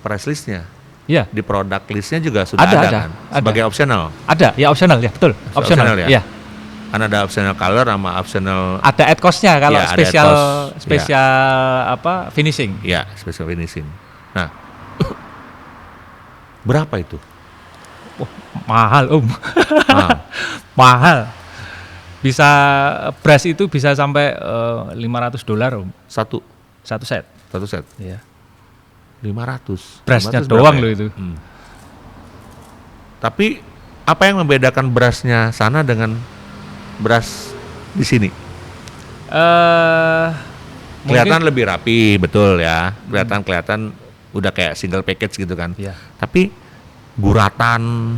A: price listnya.
B: Iya.
A: Di produk listnya juga sudah ada kan? Sebagai optional.
B: Ada, ya optional ya betul. Optional
A: ya.
B: Iya.
A: Kan ada optional color sama optional.
B: Ada add cost-nya kalau
A: ya,
B: spesial finishing.
A: Iya, special finishing. Nah, berapa itu?
B: Wah, mahal Om.
A: Ah,
B: Mahal. Bisa beras itu bisa sampai $500 Om.
A: satu
B: Satu set.
A: set.
B: Iya.
A: 500.
B: Berasnya
A: 500
B: doang
A: berapa
B: loh
A: ya?
B: itu.
A: Tapi apa yang membedakan berasnya sana dengan beras di sini? Kelihatan lebih rapi, betul ya. Kelihatan udah kayak single package gitu kan.
B: Iya.
A: Tapi guratan,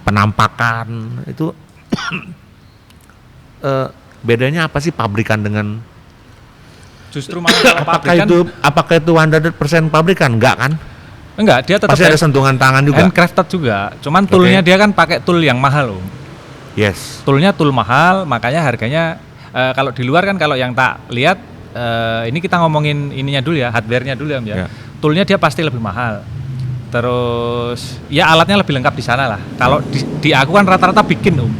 A: penampakan itu bedanya apa sih pabrikan dengan
B: Justru malah kalau pabrikan
A: apakah itu 100% pabrikan? Enggak kan?
B: enggak, dia tetap
A: Pasti ada sentuhan tangan juga.
B: handcrafted juga. Cuman toolnya dia kan pakai tool yang mahal Om.
A: Yes.
B: Toolnya tool mahal, makanya harganya kalau di luar kan kalau yang tak lihat ini kita ngomongin ininya dulu ya, hardware-nya dulu ya Om ya.
A: Ya.
B: Toolnya dia pasti lebih mahal. Terus ya alatnya lebih lengkap di sana lah. Kalau di aku kan rata-rata bikin Om.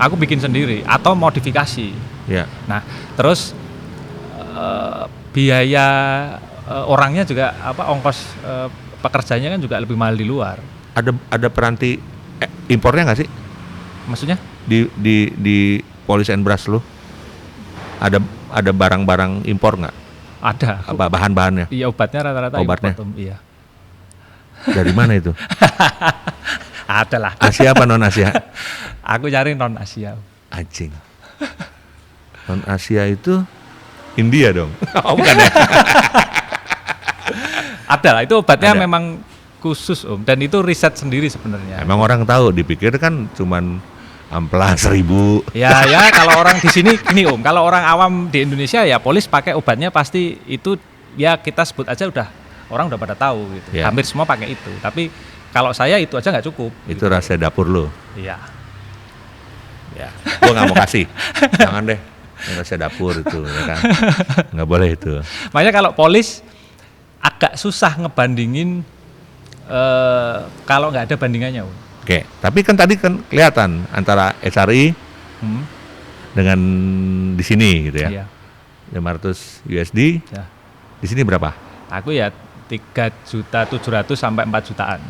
B: Aku bikin sendiri atau modifikasi.
A: Ya.
B: Nah, terus biaya orangnya juga ongkos pekerjanya kan juga lebih mahal di luar.
A: Ada peranti impornya nggak sih
B: Maksudnya?
A: di Polish and Brass lu? Ada barang-barang impor nggak?
B: Ada.
A: Apa bahan-bahannya?
B: Iya, obatnya rata-rata
A: Obatnya?
B: import, Om. Iya.
A: Dari mana itu?
B: Ada lah.
A: Asia apa non Asia?
B: Aku cari non Asia.
A: Anjing. Non Asia itu India dong. Oh, bukan ya?
B: Ada lah, itu obatnya
A: Ada.
B: memang khusus Om, dan itu riset sendiri sebenarnya.
A: Emang orang tahu, dipikir kan cuman amplas 1000.
B: Ya kalau orang di sini gini Om, kalau orang awam di Indonesia ya polis pakai obatnya pasti itu ya kita sebut aja orang udah pada tahu gitu.
A: Ya.
B: Hampir semua pakai itu. Tapi kalau saya itu aja nggak cukup.
A: Itu rahasia dapur lo.
B: Iya.
A: Ya, gua nggak mau kasih. Jangan deh. Ini rahasia dapur itu, ya kan? Nggak boleh itu.
B: Makanya kalau polis agak susah ngebandingin kalau nggak ada bandingannya Om.
A: Oke, tapi kan tadi kan kelihatan antara SRI dengan di sini gitu ya.
B: Iya.
A: 500 USD.
B: Ya.
A: Di sini berapa?
B: Aku ya 3.700.000 sampai 4 jutaan.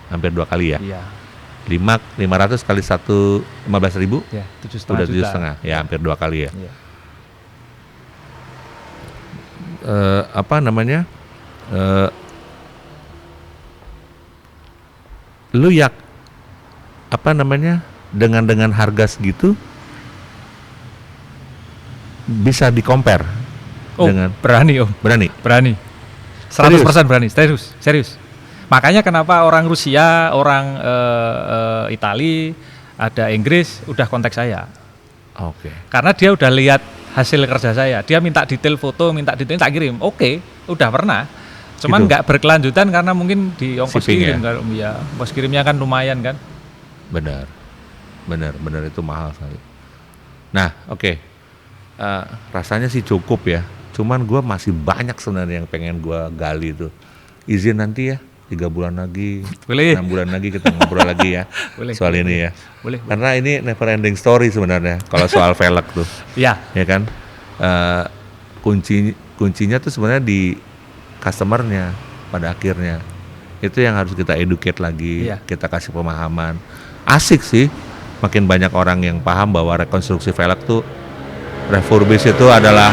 A: Hampir 2 kali ya.
B: Iya.
A: 500 kali 15.000
B: Ya, 7,5
A: udah
B: juta.
A: 7,5. Ya, hampir 2 kali ya.
B: Iya.
A: Apa namanya? Lu dengan harga segitu bisa di-compare dengan
B: berani Om.
A: berani.
B: 100% berani, serius. Makanya kenapa orang Rusia, orang Itali, ada Inggris udah kontak saya.
A: Oke.
B: Karena dia udah lihat hasil kerja saya. Dia minta detail foto, minta detail tak kirim. Oke, udah pernah. Cuman
A: Gitu.
B: nggak berkelanjutan karena mungkin di ongkos
A: Shipping
B: kirim
A: ya?
B: kan Om ya. Ongkos kirimnya kan lumayan kan.
A: Benar itu mahal sekali. Nah, oke. Rasanya sih cukup ya. Cuman gue masih banyak sebenarnya yang pengen gue gali tuh. Izin nanti ya, 3 bulan lagi,
B: Boleh.
A: 6 bulan lagi kita ngobrol lagi ya.
B: Boleh,
A: soal
B: boleh,
A: ini ya.
B: Boleh.
A: Karena ini never ending story sebenarnya. Kalau soal velg tuh,
B: Ya,
A: ya kan. Kuncinya tuh sebenarnya di customernya pada akhirnya. Itu yang harus kita educate lagi,
B: Iya.
A: kita kasih pemahaman. Asik sih, makin banyak orang yang paham bahwa rekonstruksi velg tuh, refurbish itu adalah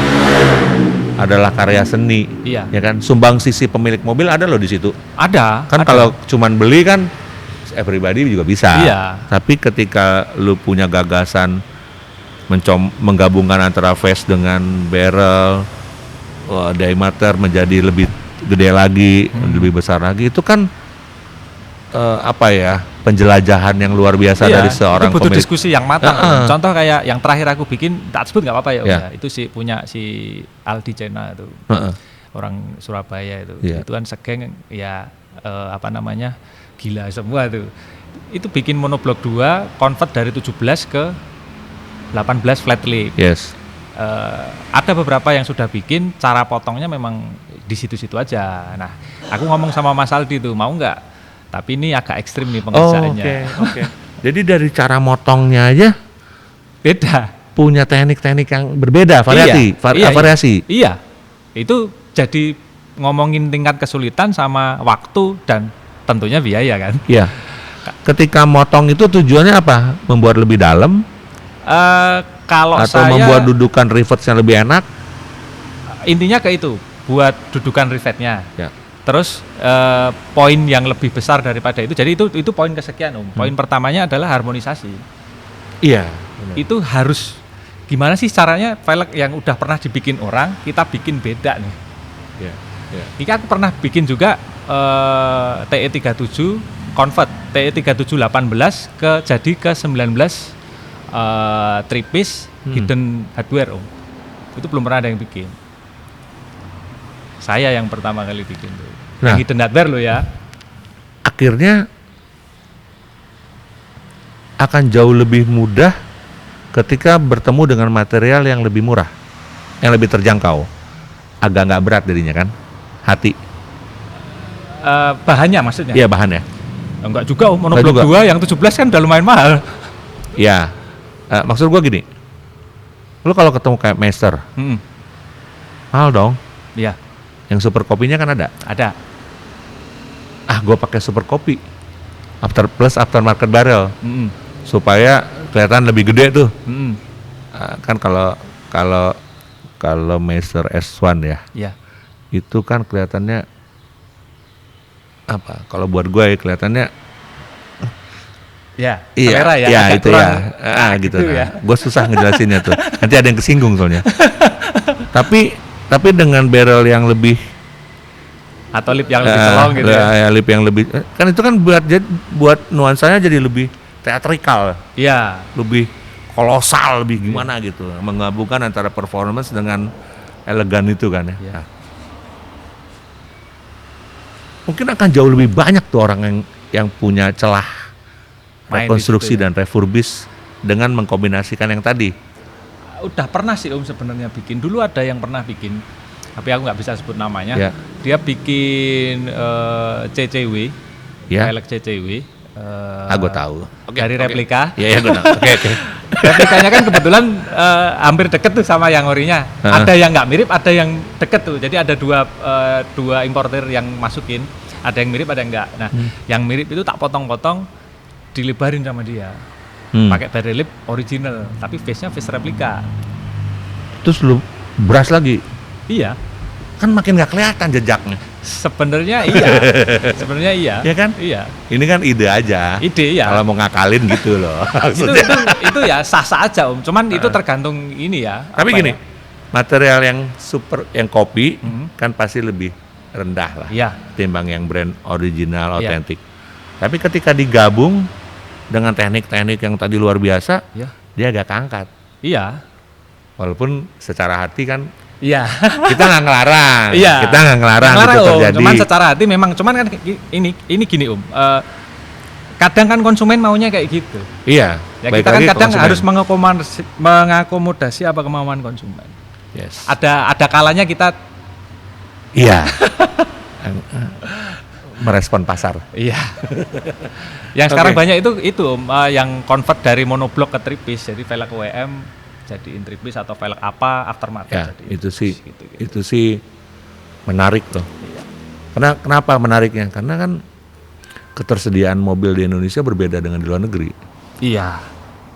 A: karya seni,
B: Iya.
A: ya kan. Sumbang sisi pemilik mobil ada loh di situ.
B: ada.
A: Kan
B: ada.
A: kalau cuman beli kan everybody juga bisa.
B: Iya.
A: Tapi ketika lu punya gagasan menggabungkan antara face dengan barrel, diameter menjadi lebih gede lagi, lebih besar lagi, itu kan penjelajahan yang luar biasa
B: Iya,
A: dari seorang
B: itu butuh
A: pemilik.
B: diskusi yang matang. Contoh kayak yang terakhir aku bikin, tak sebut nggak apa-apa ya Om
A: Iya.
B: ya. Itu punya si Aldi Cena itu,
A: Heeh.
B: orang Surabaya itu.
A: Iya.
B: Itu kan segeng ya gila semua tuh. Itu bikin monoblok 2, convert dari 17 ke 18 flat lip.
A: Yes.
B: Ada beberapa yang sudah bikin, cara potongnya memang di situ-situ aja. Nah, aku ngomong sama Mas Aldi tuh, mau nggak? Tapi ini agak ekstrim nih pengerjaannya.
A: Oke. Jadi dari cara motongnya aja
B: Beda.
A: punya teknik-teknik yang berbeda, variasi.
B: Iya. Itu jadi ngomongin tingkat kesulitan sama waktu dan tentunya biaya kan.
A: Iya. ketika motong itu tujuannya apa? Membuat lebih dalam
B: Kalau
A: atau
B: saya
A: membuat dudukan rivetnya lebih enak?
B: intinya ke itu, buat dudukan rivetnya.
A: Ya.
B: Terus poin yang lebih besar daripada itu, jadi itu poin kesekian Om. Poin pertamanya adalah harmonisasi.
A: Iya. Benar.
B: Itu harus gimana sih caranya velg yang udah pernah dibikin orang kita bikin beda nih.
A: Ya. Ya.
B: Ini aku pernah bikin juga TE37 convert TE37 18 jadi ke 19 3-piece hidden hardware Om. Itu belum pernah ada yang bikin. Saya yang pertama kali bikin tuh.
A: Nah,
B: Yang hidden hardware loh ya.
A: akhirnya akan jauh lebih mudah ketika bertemu dengan material yang lebih murah, yang lebih terjangkau. Agak nggak berat jadinya kan? Hati.
B: Bahannya maksudnya?
A: Iya, bahannya.
B: Enggak juga Om,
A: Enggak
B: monoblok
A: juga.
B: 2 yang 17 kan udah lumayan mahal.
A: Ya. Maksud gua gini. Lu kalau ketemu kayak Master, mahal dong.
B: Iya,
A: Yang super kopinya kan ada.
B: ada.
A: Gua pakai super kopi. Aftermarket barrel
B: Mm-mm.
A: supaya kelihatan lebih gede tuh.
B: Mm-mm.
A: Kan kalau Master S1 ya.
B: Iya.
A: Itu kan kelihatannya apa? Kalau buat gue kelihatannya
B: Ya, selera ya.
A: iya
B: agak
A: itu
B: kurang.
A: ya, gitu.
B: gitu ya.
A: Gue susah ngejelasinnya tuh. Nanti ada yang kesinggung soalnya. tapi dengan barrel yang lebih
B: Atau lip yang lebih celong gitu ya.
A: lip yang lebih kan itu kan buat nuansanya jadi lebih teatrikal,
B: Iya.
A: lebih kolosal, lebih gimana gitu, menggabungkan antara performance dengan elegan itu kan ya.
B: Iya.
A: Nah, mungkin akan jauh lebih banyak tuh orang yang punya celah
B: Main di
A: rekonstruksi
B: situ ya.
A: dan refurbish dengan mengkombinasikan yang tadi.
B: Udah pernah sih Om sebenarnya bikin. Dulu ada yang pernah bikin, tapi aku nggak bisa sebut namanya.
A: Ya.
B: Dia bikin CCW,
A: Ya.
B: velg CCW.
A: Gue tahu.
B: Dari replika.
A: Iya, gue tahu. Oke.
B: Replikanya kan kebetulan hampir deket tuh sama yang orinya. Ada yang nggak mirip, ada yang deket tuh. Jadi ada dua importer yang masukin. Ada yang mirip, ada yang enggak. Nah, yang mirip itu tak potong-potong, dilebarin sama dia. Pakai barrel lip original, tapi face-nya face replika.
A: Terus lu brush lagi,
B: Iya.
A: kan makin nggak kelihatan jejaknya.
B: Sebenarnya iya. Sebenarnya iya.
A: Iya kan?
B: Iya.
A: Ini kan ide aja.
B: Ide ya.
A: Kalau mau ngakalin gitu loh.
B: itu ya sah-sah aja Om. Cuman itu tergantung ini ya.
A: Tapi
B: apa
A: gini,
B: ya?
A: material yang super, yang kopi
B: Mhm.
A: kan pasti lebih rendah lah
B: Iya.
A: timbang yang brand original,
B: Iya.
A: otentik. Tapi ketika digabung dengan teknik-teknik yang tadi luar biasa,
B: Iya.
A: dia agak keangkat.
B: Iya.
A: Walaupun secara hati kan
B: Iya.
A: kita nggak ngelarang,
B: Iya.
A: kita nggak ngelarang itu
B: Om.
A: terjadi.
B: Cuman secara hati memang, cuman kan ini gini Om. Kadang kan konsumen maunya kayak gitu.
A: Iya.
B: Ya
A: Baik
B: kita kan
A: lagi
B: kadang
A: konsumen.
B: harus mengakomodasi apa kemauan konsumen.
A: Yes.
B: Ada kalanya kita
A: Iya. Merespon pasar.
B: iya. Yang sekarang
A: Oke.
B: banyak itu Om, yang convert dari monoblok ke three-piece, jadi velg WM jadiin three-piece atau velg apa aftermarket
A: Ya,
B: jadi
A: itu sih,
B: gitu.
A: itu sih menarik loh.
B: Iya.
A: Kenapa menariknya? Karena kan ketersediaan mobil di Indonesia berbeda dengan di luar negeri.
B: Iya.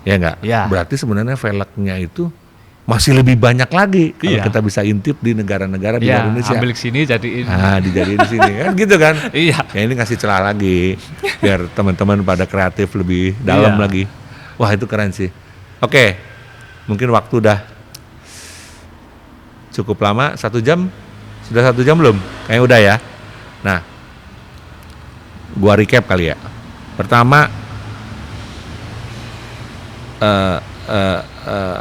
A: Ya enggak?
B: Iya.
A: Berarti sebenarnya velgnya itu masih lebih banyak lagi kalau
B: Iya.
A: kita bisa intip di negara-negara di
B: Ya,
A: luar Indonesia.
B: ambil ke sini jadiin.
A: Dijadiin di sini kan gitu kan?
B: Iya.
A: Ya ini kasih celah lagi biar teman-teman pada kreatif lebih dalam
B: Iya.
A: lagi. Wah itu keren sih. Oke, mungkin waktu udah cukup lama, 1 jam. Sudah 1 jam belum? Kayaknya udah ya. Nah, gua recap kali ya. Pertama,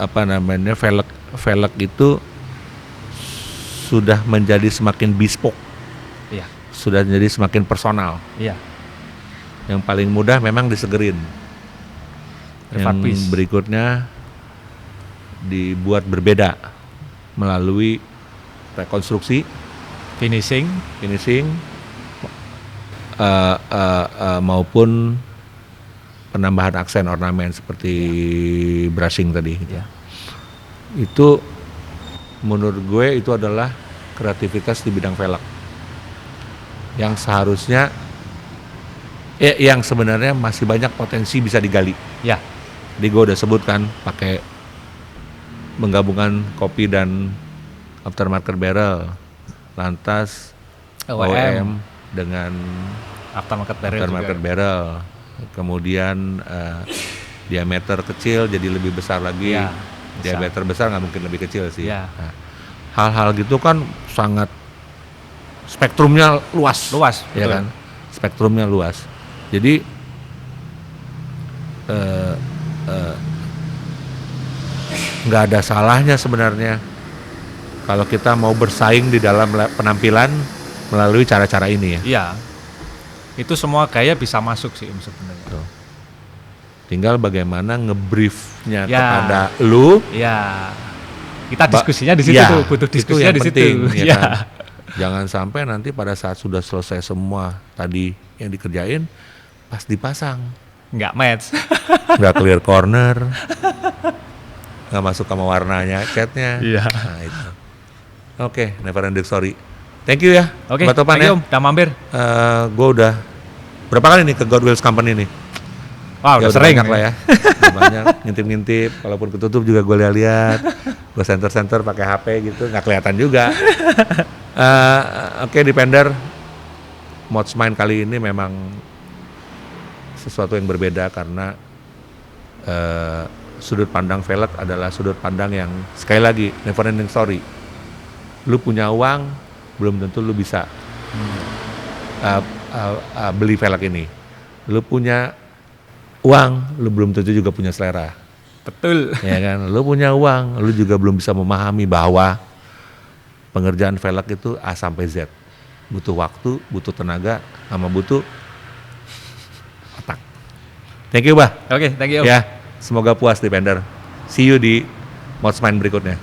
A: apa namanya, velg itu sudah menjadi semakin bespoke,
B: Iya.
A: sudah menjadi semakin personal.
B: Iya.
A: Yang paling mudah memang disegerin. Yang
B: Refurbish.
A: berikutnya dibuat berbeda melalui rekonstruksi,
B: Finishing.
A: maupun penambahan aksen ornamen seperti brushing tadi.
B: Ya.
A: Itu menurut gue itu adalah kreativitas di bidang velg yang seharusnya yang sebenarnya masih banyak potensi bisa digali.
B: Ya,
A: Jadi gue udah sebutkan pakai menggabungkan kopi dan aftermarket barrel, lantas OEM dengan
B: aftermarket barrel
A: aftermarket
B: juga.
A: barrel, kemudian diameter kecil jadi lebih besar lagi.
B: Ya, bisa.
A: Diameter besar nggak mungkin lebih kecil sih.
B: Ya.
A: Nah, hal-hal gitu kan sangat spektrumnya luas,
B: Luas,
A: ya
B: betul.
A: kan? Spektrumnya luas. Jadi nggak ada salahnya sebenarnya kalau kita mau bersaing di dalam penampilan melalui cara-cara ini ya.
B: Iya. Itu semua gaya bisa masuk sih sebenarnya.
A: Tuh. Tinggal bagaimana ngebriefnya
B: Ya.
A: kepada lu.
B: Iya. Kita diskusinya di situ
A: Ya,
B: tuh, butuh
A: itu
B: diskusinya
A: yang
B: di situ.
A: penting, ya
B: Iya.
A: kan? Jangan sampai nanti pada saat sudah selesai semua tadi yang dikerjain, pas dipasang
B: Nggak match.
A: nggak clear corner, nggak masuk sama warnanya catnya.
B: Iya.
A: Nah itu. Oke, never ending story. Thank you ya,
B: Oke,
A: Mbak Topan
B: thank
A: ya.
B: you, Om. Udah mampir.
A: Gue udah berapa kali nih ke God Wills Company nih?
B: Wah,
A: Ya
B: udah sering
A: banyak lah ya. Udah banyak ngintip-ngintip, walaupun ketutup juga gue lihat. Gue center pakai HP gitu, nggak kelihatan juga. Oke, Depender Modsmine kali ini memang sesuatu yang berbeda karena sudut pandang velg adalah sudut pandang yang sekali lagi never ending story. Lu punya uang, belum tentu lu bisa beli velg ini. Lu punya uang, lu belum tentu juga punya selera.
B: Betul.
A: Ya kan, lu punya uang, lu juga belum bisa memahami bahwa pengerjaan velg itu A sampai Z. Butuh waktu, butuh tenaga, sama butuh otak. Thank you, Bah.
B: Oke, thank you, Om.
A: Ya, semoga puas Depender. See you di Modsmine berikutnya.